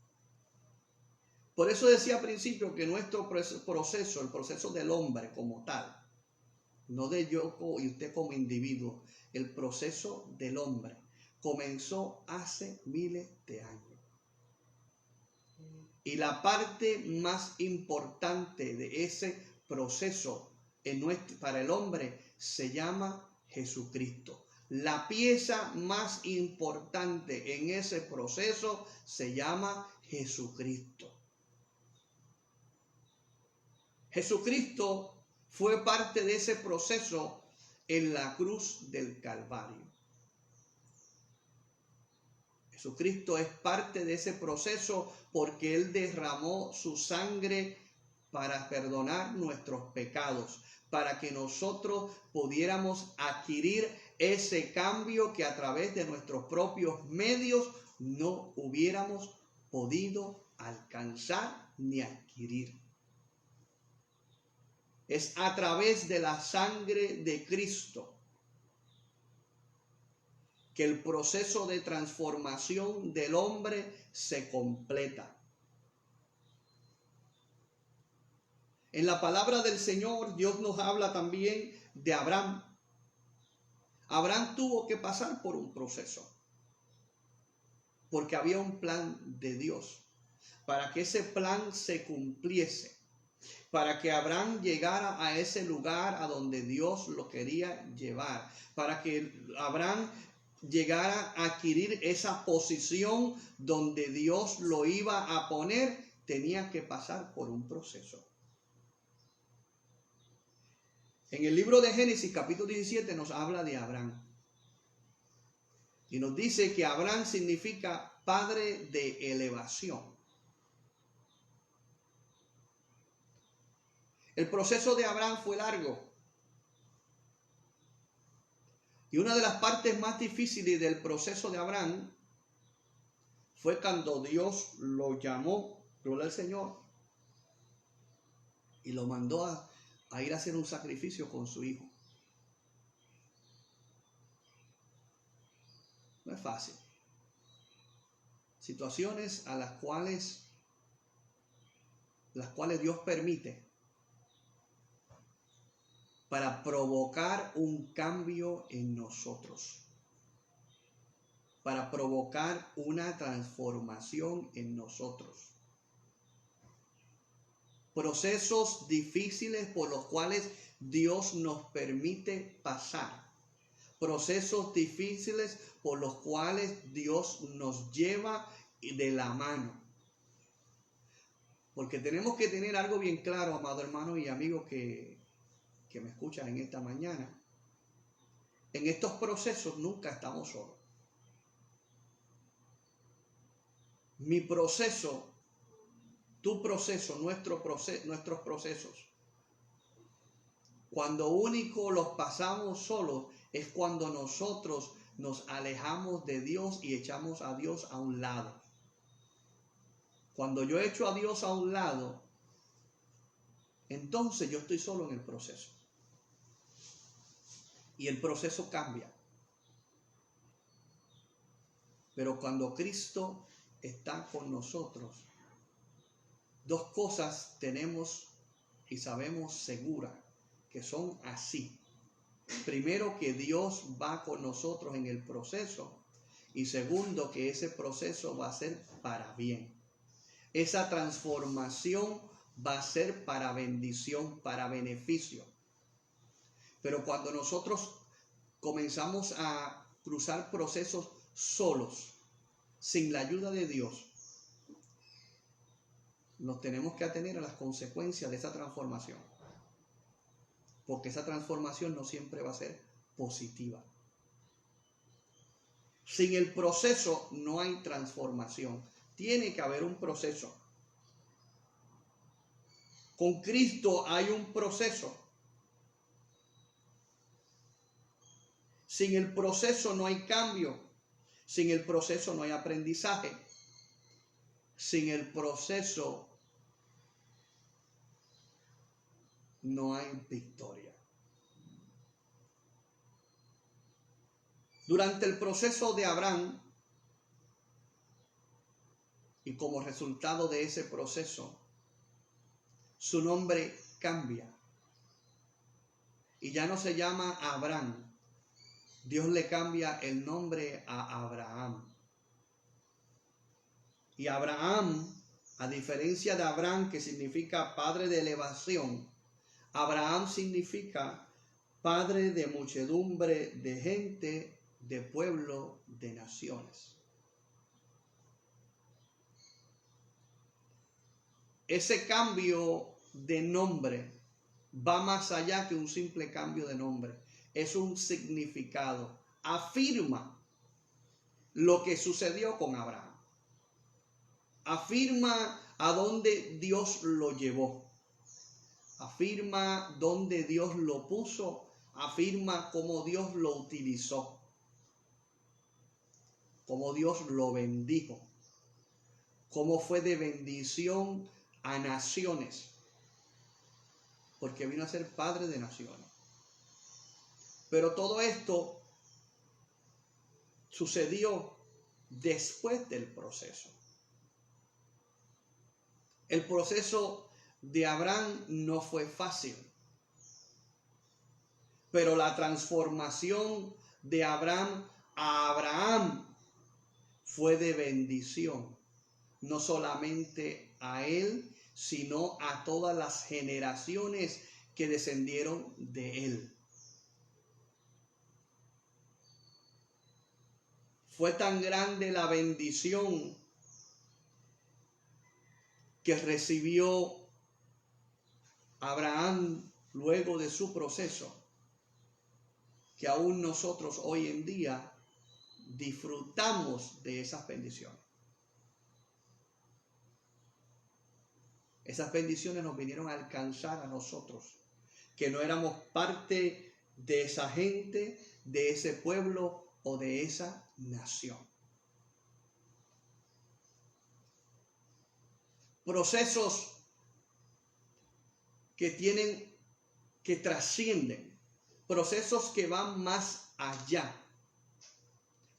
Por eso decía al principio que nuestro proceso, el proceso del hombre como tal, no de yo y usted como individuo, el proceso del hombre comenzó hace miles de años. Y la parte más importante de ese proceso para el hombre se llama Jesucristo. La pieza más importante en ese proceso se llama Jesucristo. Jesucristo fue parte de ese proceso en la cruz del Calvario. Jesucristo es parte de ese proceso porque Él derramó su sangre para perdonar nuestros pecados, para que nosotros pudiéramos adquirir ese cambio que a través de nuestros propios medios no hubiéramos podido alcanzar ni adquirir. Es a través de la sangre de Cristo que el proceso de transformación del hombre se completa. En la palabra del Señor, Dios nos habla también de Abraham. Abraham tuvo que pasar por un proceso, porque había un plan de Dios, para que ese plan se cumpliese, para que Abraham llegara a ese lugar a donde Dios lo quería llevar, para que Abraham llegara a adquirir esa posición donde Dios lo iba a poner, tenía que pasar por un proceso. En el libro de Génesis, capítulo 17, nos habla de Abraham. Y nos dice que Abraham significa padre de elevación. El proceso de Abraham fue largo. Y una de las partes más difíciles del proceso de Abraham fue cuando Dios lo llamó, gloria al Señor, y lo mandó a ir a hacer un sacrificio con su hijo. No es fácil. Situaciones a las cuales Dios permite para provocar un cambio en nosotros, para provocar una transformación en nosotros. Procesos difíciles por los cuales Dios nos permite pasar, procesos difíciles por los cuales Dios nos lleva de la mano. Porque tenemos que tener algo bien claro, amado hermano y amigo que me escuchan en esta mañana. En estos procesos nunca estamos solos. Mi proceso, tu proceso, nuestros procesos, cuando único los pasamos solos, es cuando nosotros nos alejamos de Dios y echamos a Dios a un lado. Cuando yo echo a Dios a un lado, entonces yo estoy solo en el proceso. Y el proceso cambia. Pero cuando Cristo está con nosotros, dos cosas tenemos y sabemos seguras que son así. Primero, que Dios va con nosotros en el proceso. Y segundo, que ese proceso va a ser para bien. Esa transformación va a ser para bendición, para beneficio. Pero cuando nosotros comenzamos a cruzar procesos solos, sin la ayuda de Dios, nos tenemos que atener a las consecuencias de esa transformación. Porque esa transformación no siempre va a ser positiva. Sin el proceso no hay transformación. Tiene que haber un proceso. Con Cristo hay un proceso. Sin el proceso no hay cambio. Sin el proceso no hay aprendizaje. Sin el proceso no hay victoria. Durante el proceso de Abraham, y como resultado de ese proceso, su nombre cambia. Y ya no se llama Abraham. Dios le cambia el nombre a Abraham. Y Abraham, a diferencia de Abraham, que significa padre de elevación, Abraham significa padre de muchedumbre de gente, de pueblo, de naciones. Ese cambio de nombre va más allá que un simple cambio de nombre. Es un significado. Afirma lo que sucedió con Abraham. Afirma a dónde Dios lo llevó. Afirma dónde Dios lo puso. Afirma cómo Dios lo utilizó. Cómo Dios lo bendijo. Cómo fue de bendición a naciones. Porque vino a ser padre de naciones. Pero todo esto sucedió después del proceso. El proceso de Abraham no fue fácil. Pero la transformación de Abraham a Abraham fue de bendición. No solamente a él, sino a todas las generaciones que descendieron de él. Fue tan grande la bendición que recibió Abraham luego de su proceso, que aún nosotros hoy en día disfrutamos de esas bendiciones. Esas bendiciones nos vinieron a alcanzar a nosotros, que no éramos parte de esa gente, de ese pueblo o de esa nación. Procesos que trascienden, procesos que van más allá,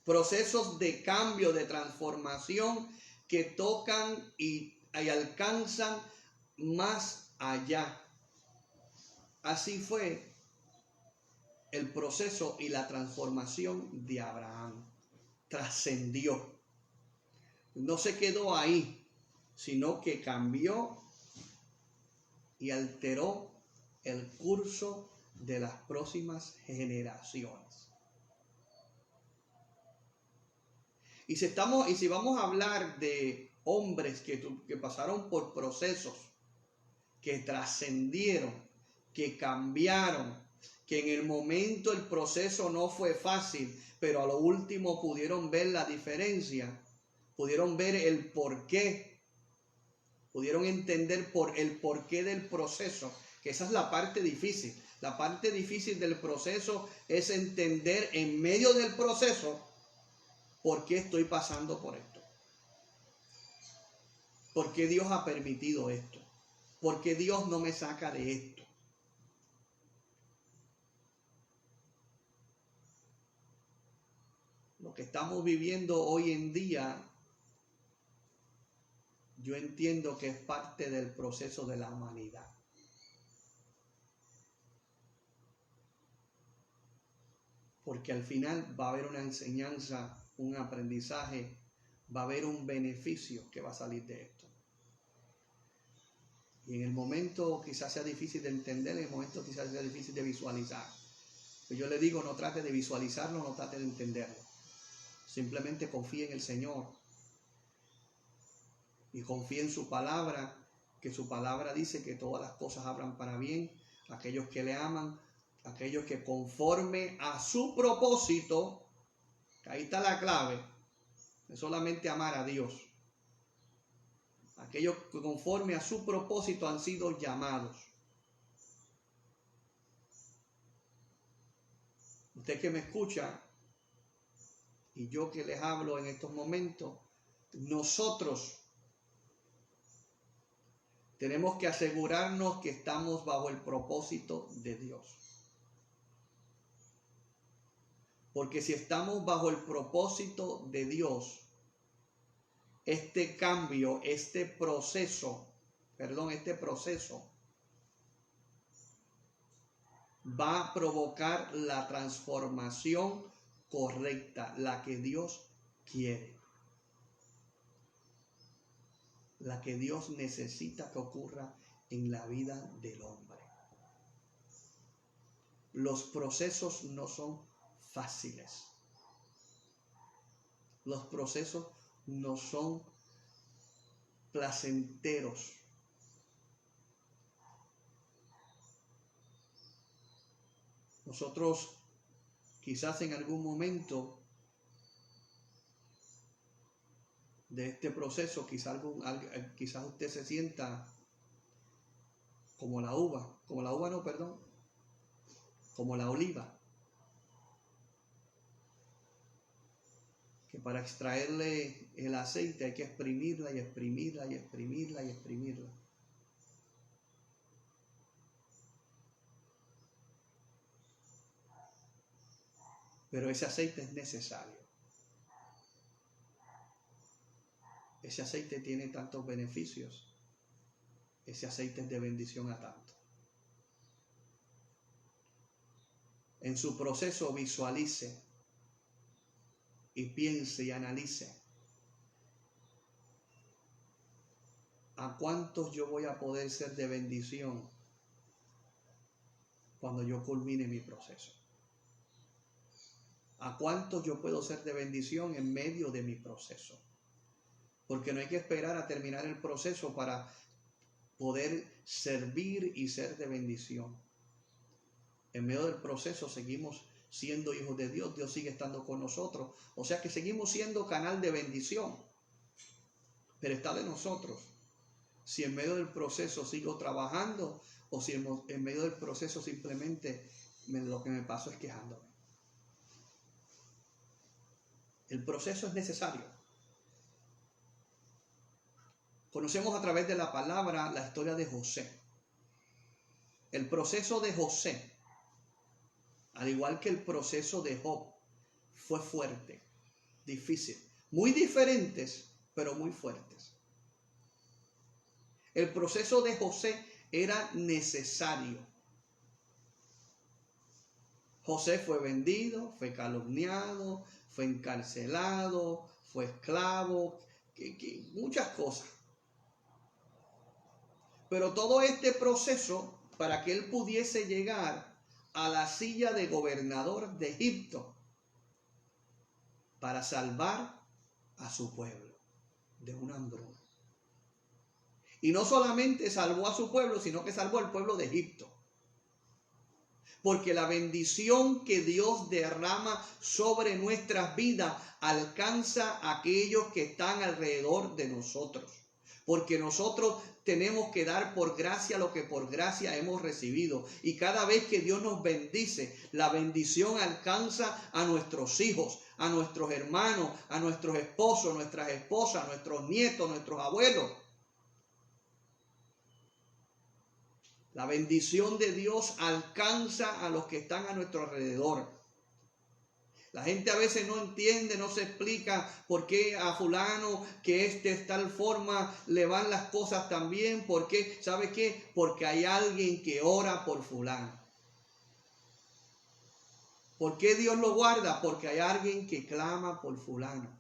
procesos de cambio, de transformación que tocan y alcanzan más allá. Así fue el proceso y la transformación de Abraham. Trascendió. No se quedó ahí, sino que cambió y alteró el curso de las próximas generaciones. Y si vamos a hablar de hombres que pasaron por procesos, que trascendieron, que cambiaron, que en el momento el proceso no fue fácil, pero a lo último pudieron ver la diferencia, pudieron ver el porqué, pudieron entender el porqué del proceso, que esa es la parte difícil. La parte difícil del proceso es entender en medio del proceso por qué estoy pasando por esto. ¿Por qué Dios ha permitido esto? ¿Por qué Dios no me saca de esto? Lo que estamos viviendo hoy en día, yo entiendo que es parte del proceso de la humanidad. Porque al final va a haber una enseñanza, un aprendizaje, va a haber un beneficio que va a salir de esto. Y en el momento quizás sea difícil de entender, en el momento quizás sea difícil de visualizar. Pero yo le digo, no trate de visualizarlo, no trate de entenderlo. Simplemente confíe en el Señor. Y confíe en su palabra, que su palabra dice que todas las cosas obran para bien, aquellos que le aman, aquellos que conforme a su propósito, que ahí está la clave, es solamente amar a Dios. Aquellos que conforme a su propósito han sido llamados. Usted que me escucha y yo que les hablo en estos momentos, nosotros tenemos que asegurarnos que estamos bajo el propósito de Dios. Porque si estamos bajo el propósito de Dios, este cambio, este proceso va a provocar la transformación correcta, la que Dios quiere, la que Dios necesita que ocurra en la vida del hombre. Los procesos no son fáciles. Los procesos no son placenteros. Nosotros quizás en algún momento de este proceso, quizás usted se sienta como la oliva, que para extraerle el aceite hay que exprimirla y exprimirla y exprimirla y exprimirla. Pero ese aceite es necesario. Ese aceite tiene tantos beneficios. Ese aceite es de bendición a tanto. En su proceso visualice y piense y analice a cuántos yo voy a poder ser de bendición cuando yo culmine mi proceso. ¿A cuántos yo puedo ser de bendición en medio de mi proceso? Porque no hay que esperar a terminar el proceso para poder servir y ser de bendición. En medio del proceso seguimos siendo hijos de Dios. Dios sigue estando con nosotros. O sea que seguimos siendo canal de bendición. Pero está de nosotros. Si en medio del proceso sigo trabajando o si en medio del proceso simplemente lo que me paso es quejándome. El proceso es necesario. Conocemos a través de la palabra la historia de José. El proceso de José, al igual que el proceso de Job, fue fuerte, difícil, muy diferentes, pero muy fuertes. El proceso de José era necesario. José fue vendido, fue calumniado, fue encarcelado, fue esclavo, muchas cosas. Pero todo este proceso, para que él pudiese llegar a la silla de gobernador de Egipto, para salvar a su pueblo de una hambruna. Y no solamente salvó a su pueblo, sino que salvó al pueblo de Egipto. Porque la bendición que Dios derrama sobre nuestras vidas alcanza a aquellos que están alrededor de nosotros. Porque nosotros tenemos que dar por gracia lo que por gracia hemos recibido. Y cada vez que Dios nos bendice, la bendición alcanza a nuestros hijos, a nuestros hermanos, a nuestros esposos, nuestras esposas, a nuestros nietos, nuestros abuelos. La bendición de Dios alcanza a los que están a nuestro alrededor. La gente a veces no entiende, no se explica por qué a fulano que es de tal forma le van las cosas tan bien. ¿Por qué? ¿Sabe qué? Porque hay alguien que ora por fulano. ¿Por qué Dios lo guarda? Porque hay alguien que clama por fulano.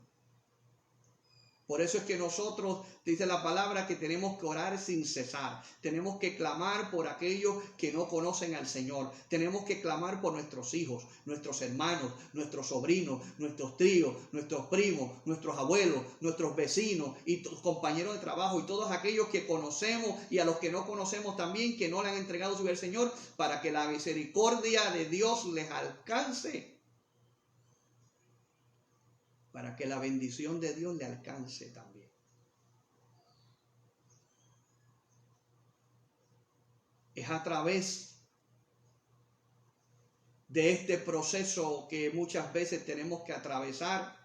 Por eso es que nosotros, dice la palabra, que tenemos que orar sin cesar. Tenemos que clamar por aquellos que no conocen al Señor. Tenemos que clamar por nuestros hijos, nuestros hermanos, nuestros sobrinos, nuestros tíos, nuestros primos, nuestros abuelos, nuestros vecinos y compañeros de trabajo y todos aquellos que conocemos y a los que no conocemos también, que no le han entregado su vida al Señor, para que la misericordia de Dios les alcance. Para que la bendición de Dios le alcance también. Es a través de este proceso que muchas veces tenemos que atravesar,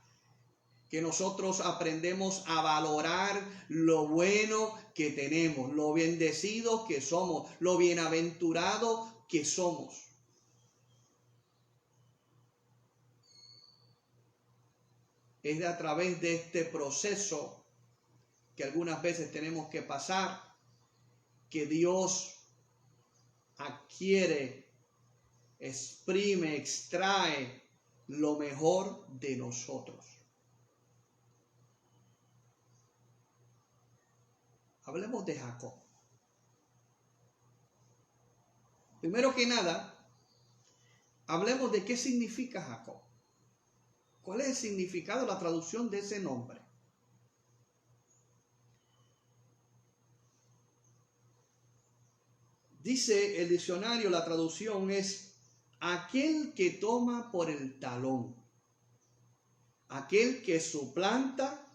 que nosotros aprendemos a valorar lo bueno que tenemos, lo bendecidos que somos, lo bienaventurados que somos. Es a través de este proceso que algunas veces tenemos que pasar, que Dios adquiere, exprime, extrae lo mejor de nosotros. Hablemos de Jacob. Primero que nada, hablemos de qué significa Jacob. ¿Cuál es el significado, la traducción de ese nombre? Dice el diccionario, la traducción es aquel que toma por el talón, aquel que suplanta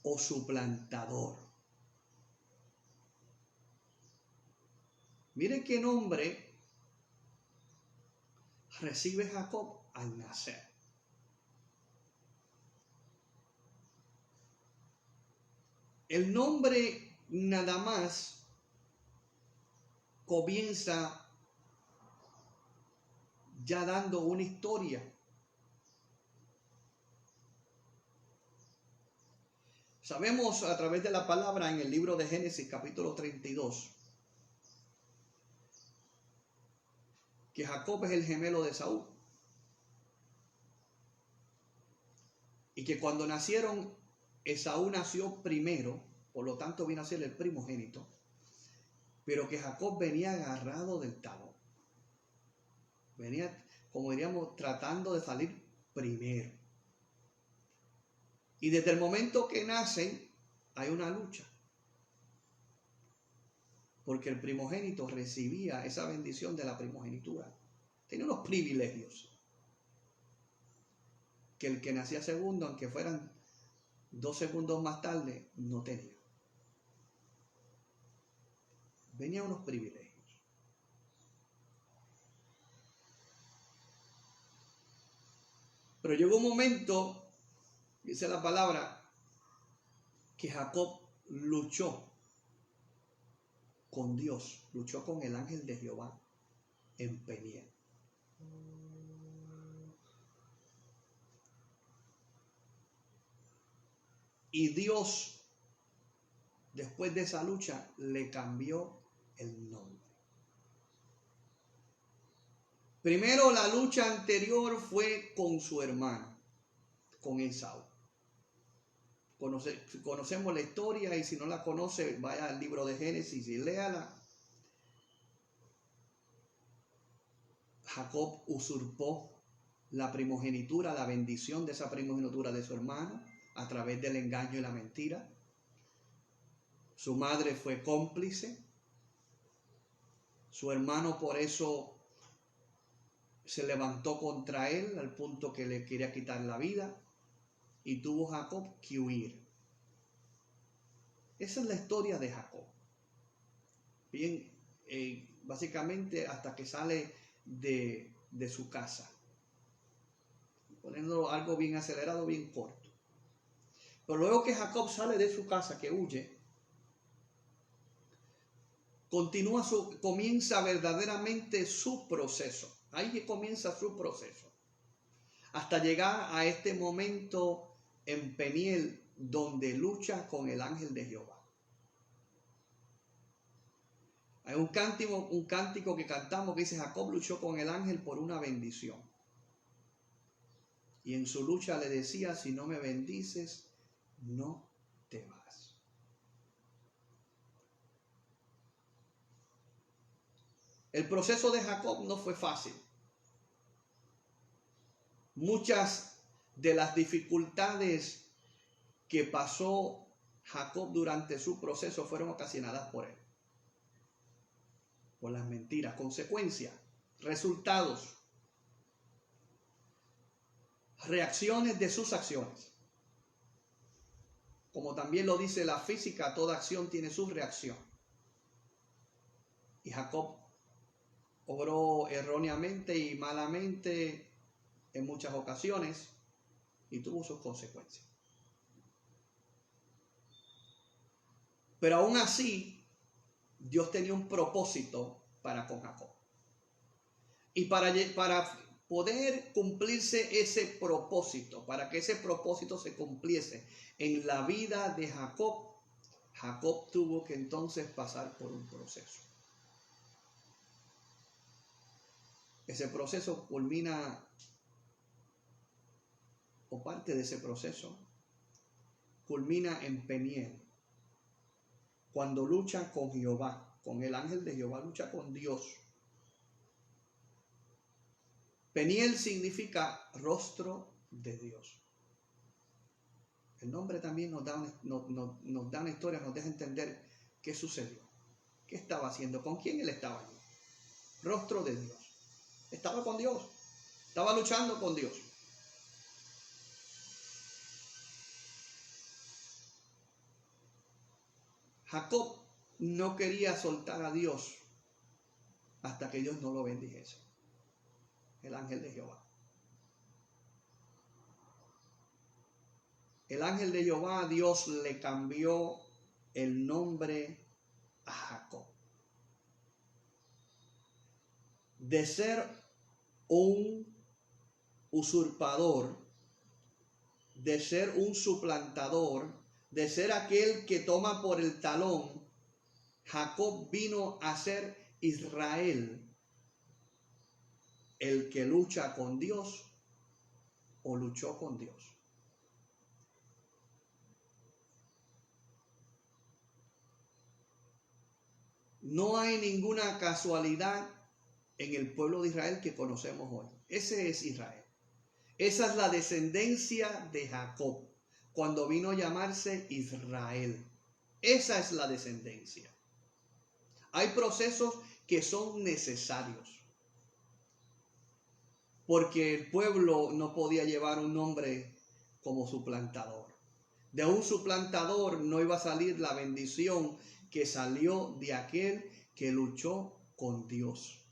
o suplantador. Mire qué nombre recibe Jacob al nacer. El nombre nada más comienza ya dando una historia. Sabemos a través de la palabra en el libro de Génesis capítulo 32 que Jacob es el gemelo de Esaú. Y que cuando nacieron, Esaú nació primero, por lo tanto vino a ser el primogénito, pero que Jacob venía agarrado del talón. Venía, como diríamos, tratando de salir primero. Y desde el momento que nacen, hay una lucha. Porque el primogénito recibía esa bendición de la primogenitura. Tenía unos privilegios que el que nacía segundo, aunque fueran 2 segundos más tarde, no tenía. Venía unos privilegios. Pero llegó un momento, dice la palabra, que Jacob luchó con Dios, luchó con el ángel de Jehová en Peniel. Y Dios, después de esa lucha, le cambió el nombre. Primero, la lucha anterior fue con su hermano, con Esaú. Conocemos la historia, y si no la conoce, vaya al libro de Génesis y léala. Jacob usurpó la primogenitura, la bendición de esa primogenitura de su hermano a través del engaño y la mentira. Su madre fue cómplice. Su hermano por eso se levantó contra él al punto que le quería quitar la vida y tuvo Jacob que huir. Esa es la historia de Jacob. Bien, básicamente hasta que sale de su casa. Poniéndolo algo bien acelerado, bien corto. Pero luego que Jacob sale de su casa, que huye, comienza verdaderamente su proceso. Ahí comienza su proceso. Hasta llegar a este momento en Peniel, donde lucha con el ángel de Jehová. Hay un cántico que cantamos que dice: Jacob luchó con el ángel por una bendición. Y en su lucha le decía: si no me bendices, no te vas. El proceso de Jacob no fue fácil. Muchas de las dificultades que pasó Jacob durante su proceso fueron ocasionadas por él. Por las mentiras, consecuencias, resultados, reacciones de sus acciones. Como también lo dice la física, toda acción tiene su reacción. Y Jacob obró erróneamente y malamente en muchas ocasiones y tuvo sus consecuencias. Pero aún así, Dios tenía un propósito para con Jacob. Y para poder cumplirse ese propósito, para que ese propósito se cumpliese en la vida de Jacob, Jacob tuvo que entonces pasar por un proceso. Ese proceso culmina, o parte de ese proceso, culmina en Peniel, cuando lucha con Jehová, con el ángel de Jehová, lucha con Dios. Peniel significa rostro de Dios. El nombre también nos da una historia, nos deja entender qué sucedió, qué estaba haciendo, con quién él estaba allí. Rostro de Dios. Estaba con Dios, estaba luchando con Dios. Jacob no quería soltar a Dios hasta que Dios no lo bendijese. El ángel de Jehová. El ángel de Jehová, Dios le cambió el nombre a Jacob. De ser un usurpador, de ser un suplantador, de ser aquel que toma por el talón, Jacob vino a ser Israel, el que lucha con Dios o luchó con Dios. No hay ninguna casualidad en el pueblo de Israel que conocemos hoy. Ese es Israel. Esa es la descendencia de Jacob, cuando vino a llamarse Israel. Esa es la descendencia. Hay procesos que son necesarios, porque el pueblo no podía llevar un nombre como suplantador. De un suplantador no iba a salir la bendición que salió de aquel que luchó con Dios.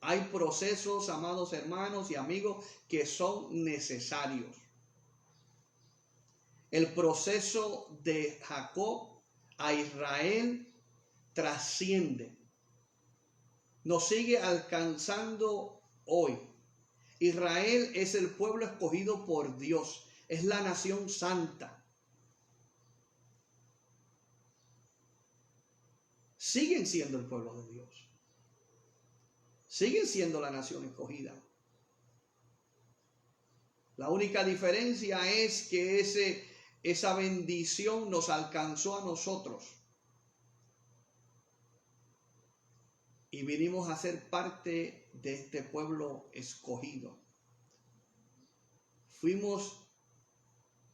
Hay procesos, amados hermanos y amigos, que son necesarios. El proceso de Jacob a Israel trasciende. Nos sigue alcanzando hoy. Israel es el pueblo escogido por Dios. Es la nación santa. Siguen siendo el pueblo de Dios. Siguen siendo la nación escogida. La única diferencia es que esa bendición nos alcanzó a nosotros. Y vinimos a ser parte de este pueblo escogido. fuimos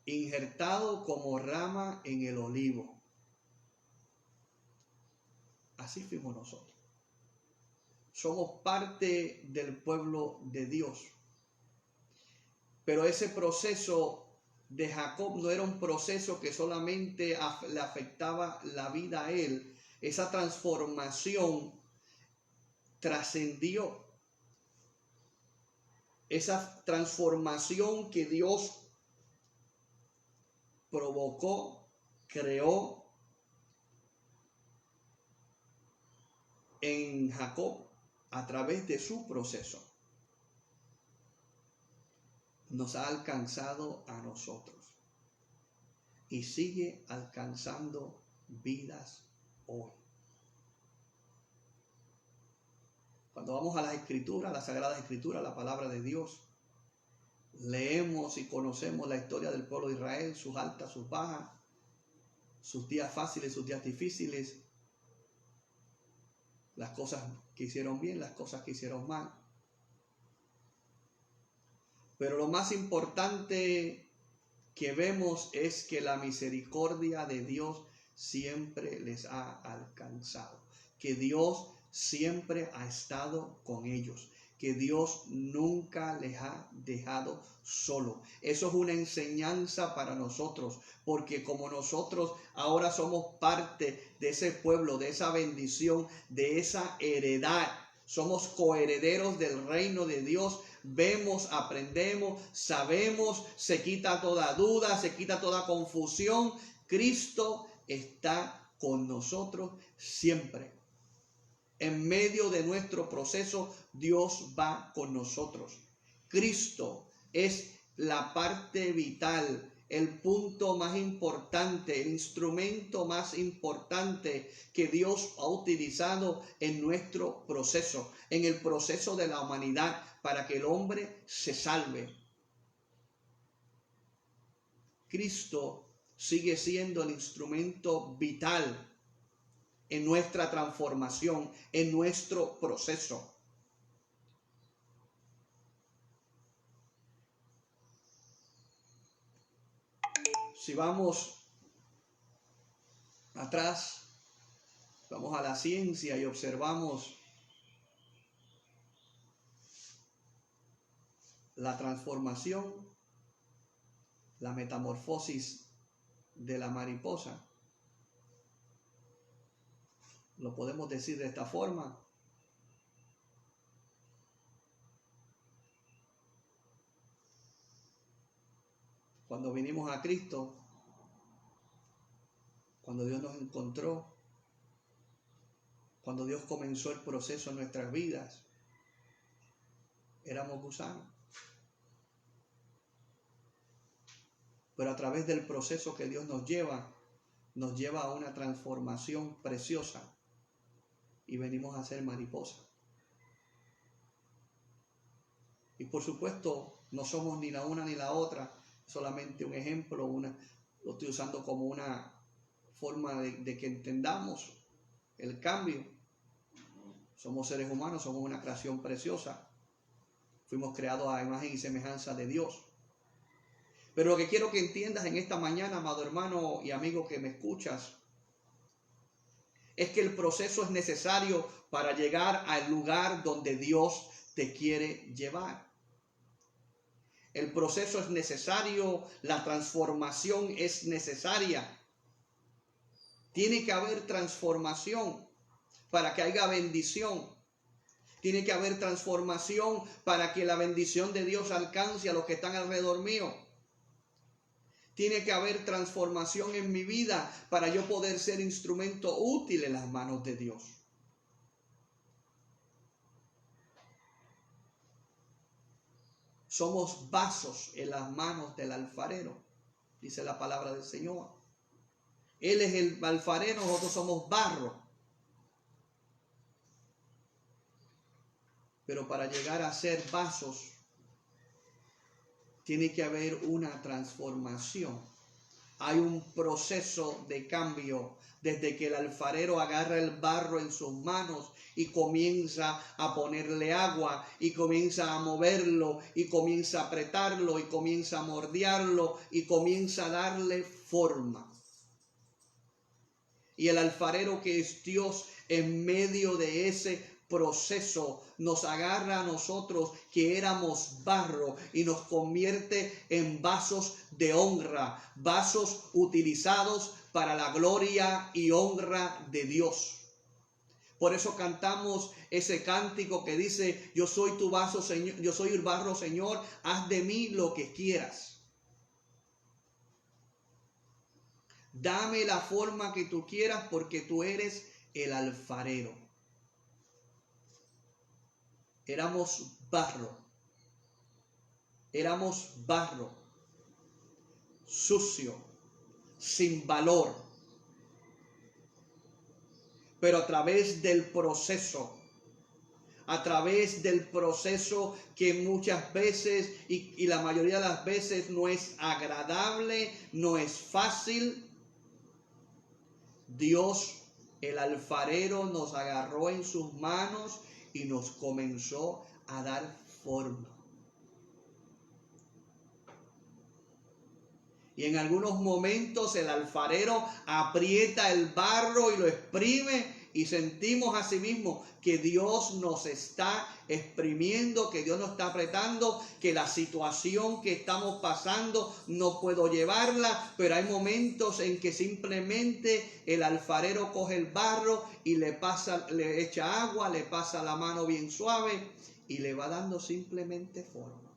injertados como rama en el olivo. Así fuimos nosotros. Somos parte del pueblo de Dios. Pero ese proceso de Jacob no era un proceso que solamente le afectaba la vida a él. Esa transformación trascendió. Esa transformación que Dios provocó, creó en Jacob a través de su proceso, nos ha alcanzado a nosotros y sigue alcanzando vidas hoy. Cuando vamos a las Escrituras, las Sagradas Escrituras, la palabra de Dios, leemos y conocemos la historia del pueblo de Israel, sus altas, sus bajas, sus días fáciles, sus días difíciles, las cosas que hicieron bien, las cosas que hicieron mal. Pero lo más importante que vemos es que la misericordia de Dios siempre les ha alcanzado, que Dios siempre ha estado con ellos, que Dios nunca les ha dejado solo. Eso es una enseñanza para nosotros, porque como nosotros ahora somos parte de ese pueblo, de esa bendición, de esa heredad, somos coherederos del reino de Dios. Vemos, aprendemos, sabemos, se quita toda duda, se quita toda confusión. Cristo está con nosotros siempre. En medio de nuestro proceso, Dios va con nosotros. Cristo es la parte vital, el punto más importante, el instrumento más importante que Dios ha utilizado en nuestro proceso, en el proceso de la humanidad, para que el hombre se salve. Cristo sigue siendo el instrumento vital en nuestra transformación, en nuestro proceso. Si vamos atrás, vamos a la ciencia y observamos la transformación, la metamorfosis de la mariposa. Lo podemos decir de esta forma. Cuando vinimos a Cristo, cuando Dios nos encontró, cuando Dios comenzó el proceso en nuestras vidas, éramos gusanos. Pero a través del proceso que Dios nos lleva a una transformación preciosa y venimos a ser mariposas. Y por supuesto, no somos ni la una ni la otra, solamente un ejemplo, lo estoy usando como una forma de que entendamos el cambio. Somos seres humanos, somos una creación preciosa. Fuimos creados a imagen y semejanza de Dios. Pero lo que quiero que entiendas en esta mañana, amado hermano y amigo que me escuchas, es que el proceso es necesario para llegar al lugar donde Dios te quiere llevar. El proceso es necesario, la transformación es necesaria. Tiene que haber transformación para que haya bendición. Tiene que haber transformación para que la bendición de Dios alcance a los que están alrededor mío. Tiene que haber transformación en mi vida para yo poder ser instrumento útil en las manos de Dios. Somos vasos en las manos del alfarero, dice la palabra del Señor. Él es el alfarero, nosotros somos barro. Pero para llegar a ser vasos, tiene que haber una transformación. hay un proceso de cambio desde que el alfarero agarra el barro en sus manos y comienza a ponerle agua y comienza a moverlo y comienza a apretarlo y comienza a moldearlo y comienza a darle forma. Y el alfarero, que es Dios, en medio de ese proceso nos agarra a nosotros que éramos barro y nos convierte en vasos de honra, vasos utilizados para la gloria y honra de Dios. Por eso cantamos ese cántico que dice: yo soy tu vaso, Señor, yo soy el barro, Señor, haz de mí lo que quieras. Dame la forma que tú quieras, porque tú eres el alfarero. Éramos barro, sucio, sin valor. Pero a través del proceso que muchas veces y la mayoría de las veces no es agradable, no es fácil, Dios, el alfarero, nos agarró en sus manos y nos comenzó a dar forma. Y en algunos momentos el alfarero aprieta el barro y lo exprime, y sentimos asimismo que Dios nos está exprimiendo, que Dios nos está apretando, que la situación que estamos pasando no puedo llevarla, pero hay momentos en que simplemente el alfarero coge el barro y le echa agua, le pasa la mano bien suave y le va dando simplemente forma.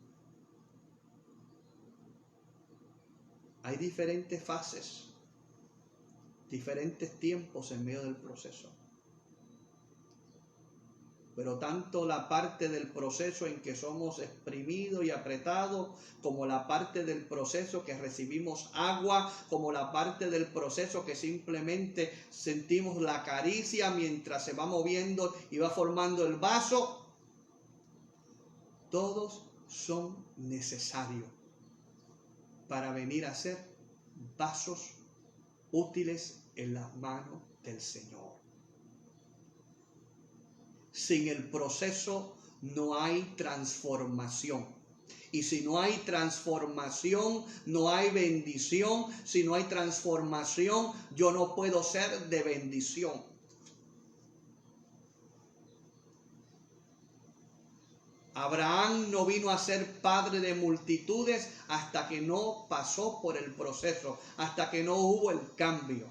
Hay diferentes fases, diferentes tiempos en medio del proceso. Pero tanto la parte del proceso en que somos exprimidos y apretados, como la parte del proceso que recibimos agua, como la parte del proceso que simplemente sentimos la caricia mientras se va moviendo y va formando el vaso, todos son necesarios para venir a ser vasos útiles en las manos del Señor. Sin el proceso no hay transformación. Y si no hay transformación, no hay bendición. Si no hay transformación, yo no puedo ser de bendición. Abraham no vino a ser padre de multitudes hasta que no pasó por el proceso, hasta que no hubo el cambio.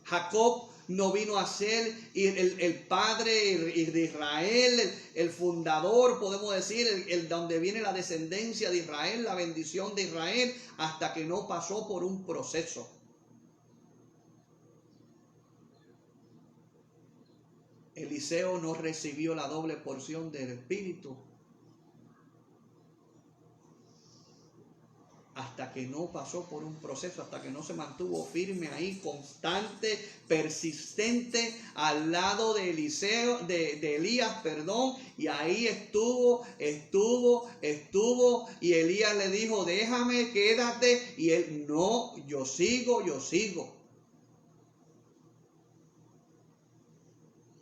Jacob no vino a ser el padre de Israel, el fundador, podemos decir, el donde viene la descendencia de Israel, la bendición de Israel, hasta que no pasó por un proceso. Eliseo no recibió la doble porción del Espíritu hasta que no pasó por un proceso, hasta que no se mantuvo firme ahí, constante, persistente, al lado de Elías, y ahí estuvo, y Elías le dijo: déjame, quédate, y él: no, yo sigo.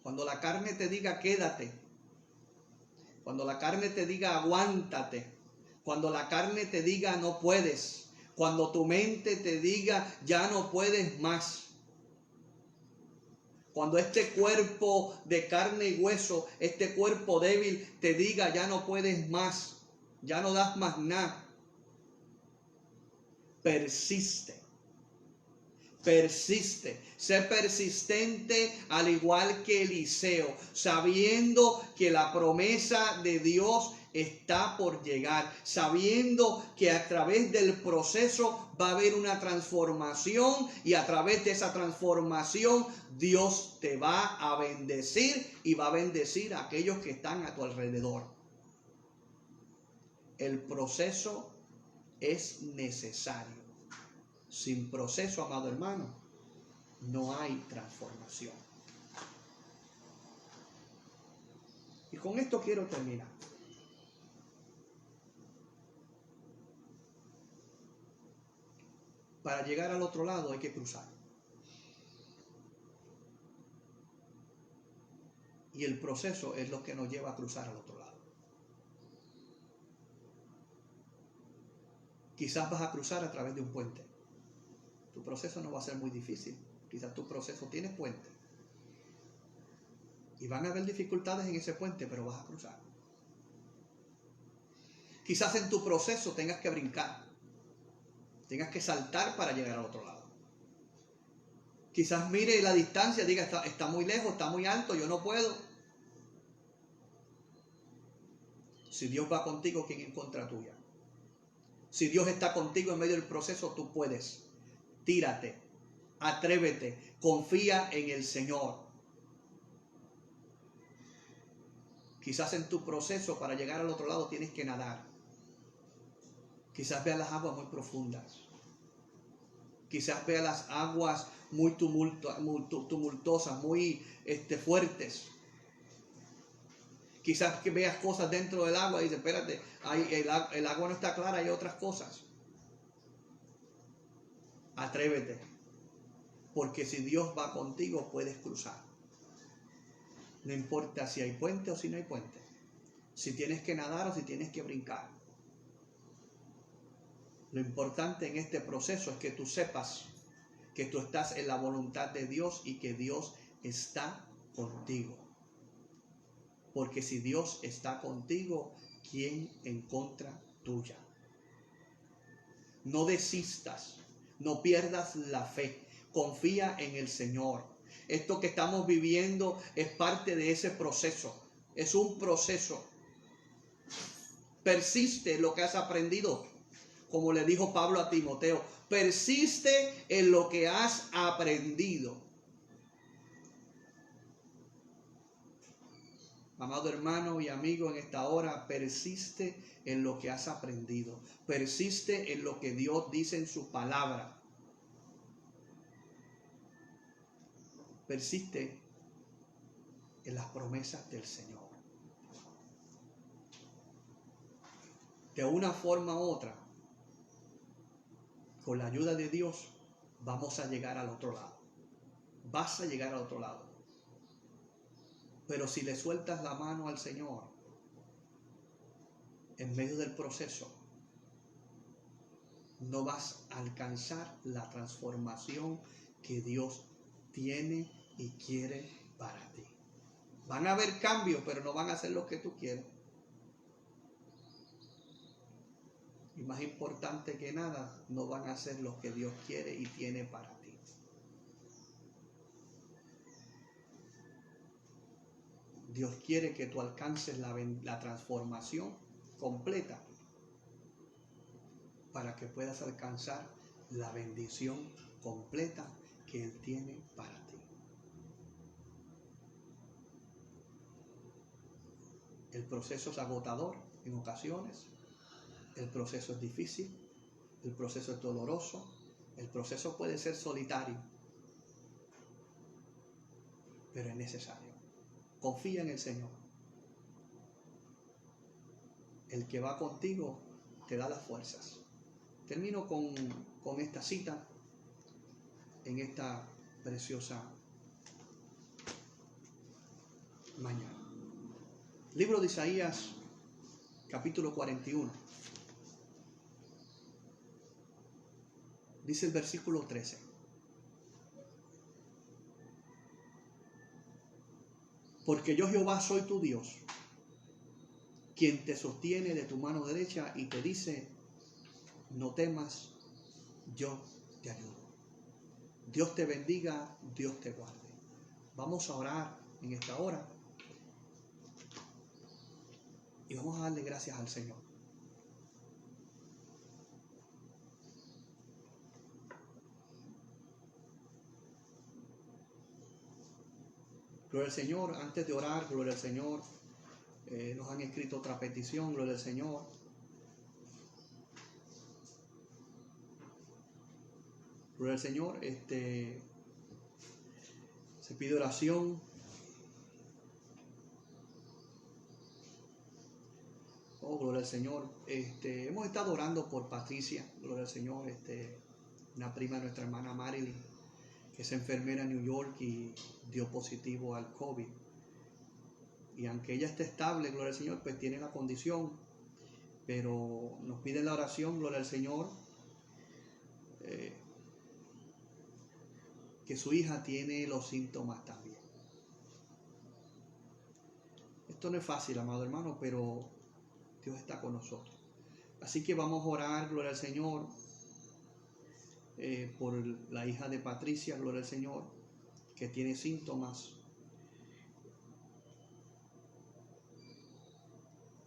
Cuando la carne te diga quédate, cuando la carne te diga aguántate, cuando la carne te diga no puedes, cuando tu mente te diga ya no puedes más, cuando este cuerpo de carne y hueso, este cuerpo débil te diga ya no puedes más, ya no das más nada, persiste. Sé persistente al igual que Eliseo, sabiendo que la promesa de Dios está por llegar, sabiendo que a través del proceso va a haber una transformación, y a través de esa transformación Dios te va a bendecir y va a bendecir a aquellos que están a tu alrededor. El proceso es necesario. Sin proceso, amado hermano, no hay transformación. Y con esto quiero terminar. Para llegar al otro lado hay que cruzar. Y el proceso es lo que nos lleva a cruzar al otro lado. Quizás vas a cruzar a través de un puente. Tu proceso no va a ser muy difícil. Quizás tu proceso tiene puente. Y van a haber dificultades en ese puente, pero vas a cruzar. Quizás en tu proceso tengas que brincar. Tengas que saltar para llegar al otro lado. Quizás mire la distancia, diga, está muy lejos, está muy alto, yo no puedo. Si Dios va contigo, ¿quién en contra tuya? Si Dios está contigo en medio del proceso, tú puedes. Tírate, atrévete, confía en el Señor. Quizás en tu proceso para llegar al otro lado tienes que nadar. Quizás veas las aguas muy profundas. Quizás veas las aguas muy tumultuosas, muy fuertes. Quizás que veas cosas dentro del agua y dices, espérate, el agua no está clara, hay otras cosas. Atrévete, porque si Dios va contigo puedes cruzar. No importa si hay puente o si no hay puente, si tienes que nadar o si tienes que brincar. Lo importante en este proceso es que tú sepas que tú estás en la voluntad de Dios y que Dios está contigo. Porque si Dios está contigo, ¿quién en contra tuya? No desistas, no pierdas la fe, confía en el Señor. Esto que estamos viviendo es parte de ese proceso, es un proceso. Persiste en lo que has aprendido, como le dijo Pablo a Timoteo, persiste en lo que has aprendido. Amado hermano y amigo, en esta hora, persiste en lo que has aprendido. Persiste en lo que Dios dice en su palabra. Persiste en las promesas del Señor. De una forma u otra, con la ayuda de Dios, vamos a llegar al otro lado. Vas a llegar al otro lado. Pero si le sueltas la mano al Señor en medio del proceso, no vas a alcanzar la transformación que Dios tiene y quiere para ti. Van a haber cambios, pero no van a ser los que tú quieres. Y más importante que nada, no van a ser los que Dios quiere y tiene para ti. Dios quiere que tú alcances la transformación completa para que puedas alcanzar la bendición completa que Él tiene para ti. El proceso es agotador en ocasiones, el proceso es difícil, el proceso es doloroso, el proceso puede ser solitario, pero es necesario. Confía en el Señor. El que va contigo te da las fuerzas. Termino con esta cita en esta preciosa mañana. Libro de Isaías, capítulo 41. Dice el versículo 13. Porque yo Jehová soy tu Dios, quien te sostiene de tu mano derecha y te dice, no temas, yo te ayudo. Dios te bendiga, Dios te guarde. Vamos a orar en esta hora y vamos a darle gracias al Señor. Gloria al Señor. Antes de orar, gloria al Señor. Nos han escrito otra petición, gloria al Señor. Gloria al Señor. Se pide oración. Oh, gloria al Señor. Hemos estado orando por Patricia, gloria al Señor. una prima de nuestra hermana Marilyn, que es enfermera en New York y dio positivo al COVID. Y aunque ella esté estable, gloria al Señor, pues tiene la condición, pero nos pide la oración, gloria al Señor, que su hija tiene los síntomas también. Esto no es fácil, amado hermano, pero Dios está con nosotros. Así que vamos a orar, gloria al Señor, por la hija de Patricia, gloria al Señor, que tiene síntomas.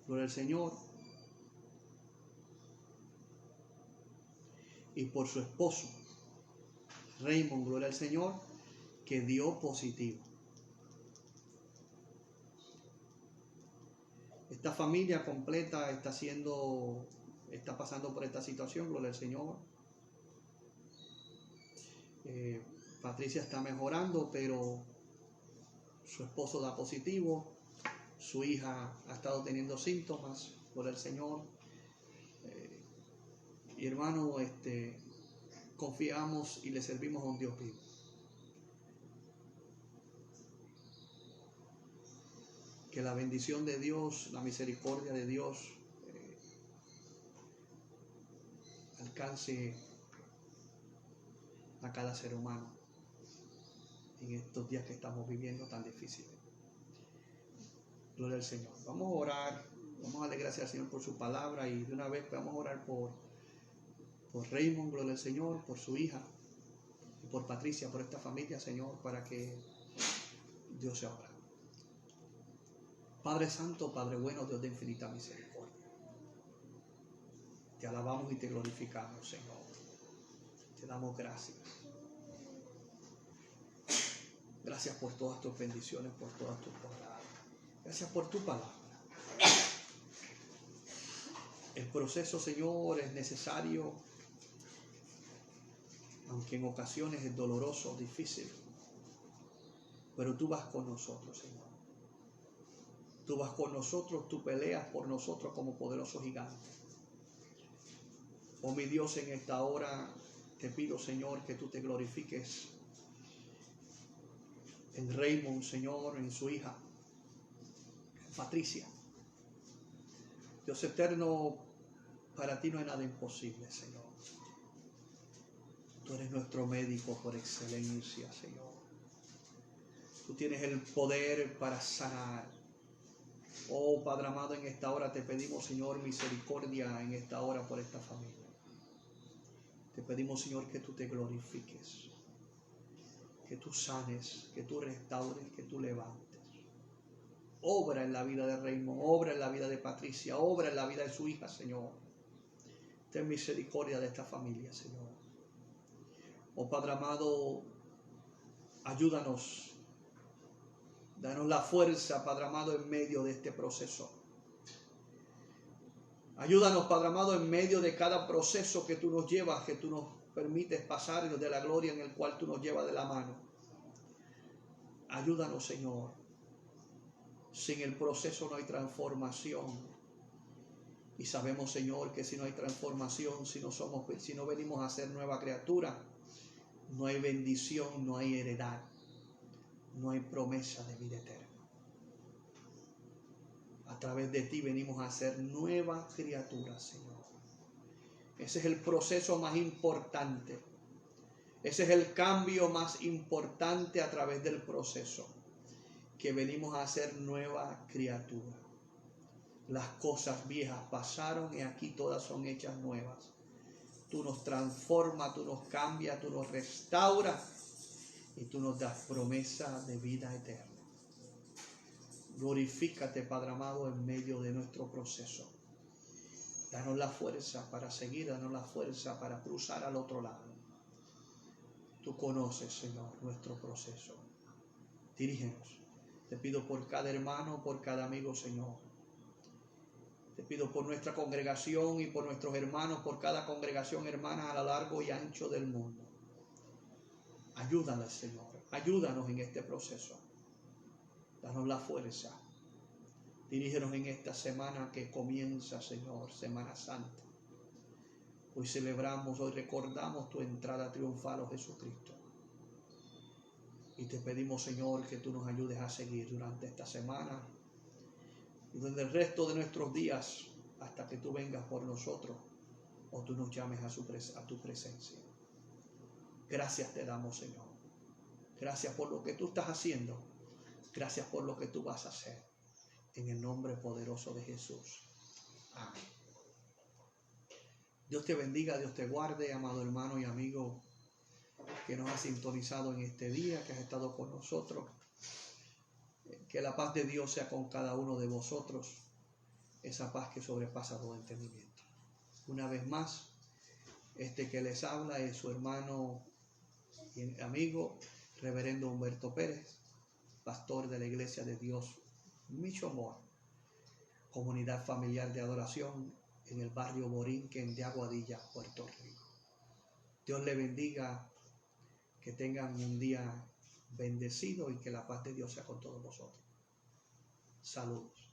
Gloria al Señor. Y por su esposo, Raymond, gloria al Señor, que dio positivo. Esta familia completa está pasando por esta situación, gloria al Señor. Patricia está mejorando, pero su esposo da positivo, su hija ha estado teniendo síntomas, gloria al Señor. Y hermano, confiamos y le servimos a un Dios vivo. Que la bendición de Dios, la misericordia de Dios alcance a cada ser humano en estos días que estamos viviendo tan difíciles. Gloria al Señor. Vamos a orar, vamos a darle gracias al Señor por su palabra y de una vez vamos a orar por Raymond, gloria al Señor, por su hija y por Patricia, por esta familia, Señor, para que Dios se abra. Padre Santo, Padre bueno, Dios de infinita misericordia, te alabamos y te glorificamos, Señor. Te damos gracias. Gracias por todas tus bendiciones, por todas tus palabras. Gracias por tu palabra. El proceso, Señor, es necesario, aunque en ocasiones es doloroso, difícil. Pero tú vas con nosotros, Señor. Tú vas con nosotros, tú peleas por nosotros como poderoso gigante. Oh mi Dios, en esta hora te pido, Señor, que tú te glorifiques en Raymond, Señor, en su hija, Patricia. Dios eterno, para ti no hay nada imposible, Señor. Tú eres nuestro médico por excelencia, Señor. Tú tienes el poder para sanar. Oh Padre amado, en esta hora te pedimos, Señor, misericordia en esta hora por esta familia. Te pedimos, Señor, que tú te glorifiques, que tú sanes, que tú restaures, que tú levantes. Obra en la vida de Raymond, obra en la vida de Patricia, obra en la vida de su hija, Señor. Ten misericordia de esta familia, Señor. Oh Padre amado, ayúdanos. Danos la fuerza, Padre amado, en medio de este proceso. Ayúdanos, Padre amado, en medio de cada proceso que tú nos llevas, que tú nos permites pasar y de la gloria en el cual tú nos llevas de la mano. Ayúdanos, Señor. Sin el proceso no hay transformación. Y sabemos, Señor, que si no hay transformación, si no venimos a ser nueva criatura, no hay bendición, no hay heredad. No hay promesa de vida eterna. A través de ti venimos a ser nueva criatura, Señor. Ese es el proceso más importante. Ese es el cambio más importante a través del proceso. Que venimos a ser nueva criatura. Las cosas viejas pasaron y aquí todas son hechas nuevas. Tú nos transformas, tú nos cambias, tú nos restauras. Y tú nos das promesa de vida eterna. Glorifícate, Padre amado, en medio de nuestro proceso. Danos la fuerza para seguir, danos la fuerza para cruzar al otro lado. Tú conoces, Señor, nuestro proceso. Dirígenos. Te pido por cada hermano, por cada amigo, Señor. Te pido por nuestra congregación y por nuestros hermanos, por cada congregación hermana a lo largo y ancho del mundo. Ayúdanos, Señor. Ayúdanos en este proceso. Danos la fuerza. Dirígenos en esta semana que comienza, Señor, Semana Santa. Hoy celebramos, hoy recordamos tu entrada triunfal, oh Jesucristo. Y te pedimos, Señor, que tú nos ayudes a seguir durante esta semana y durante el resto de nuestros días hasta que tú vengas por nosotros o tú nos llames a tu presencia. Gracias te damos, Señor. Gracias por lo que tú estás haciendo. Gracias por lo que tú vas a hacer. En el nombre poderoso de Jesús. Amén. Dios te bendiga, Dios te guarde, amado hermano y amigo que nos ha sintonizado en este día, que has estado con nosotros. Que la paz de Dios sea con cada uno de vosotros, esa paz que sobrepasa todo entendimiento. Una vez más, este que les habla es su hermano y amigo, reverendo Humberto Pérez, pastor de la Iglesia de Dios Mission More, comunidad familiar de adoración en el barrio Borinquen de Aguadilla, Puerto Rico. Dios le bendiga, que tengan un día bendecido y que la paz de Dios sea con todos vosotros. Saludos.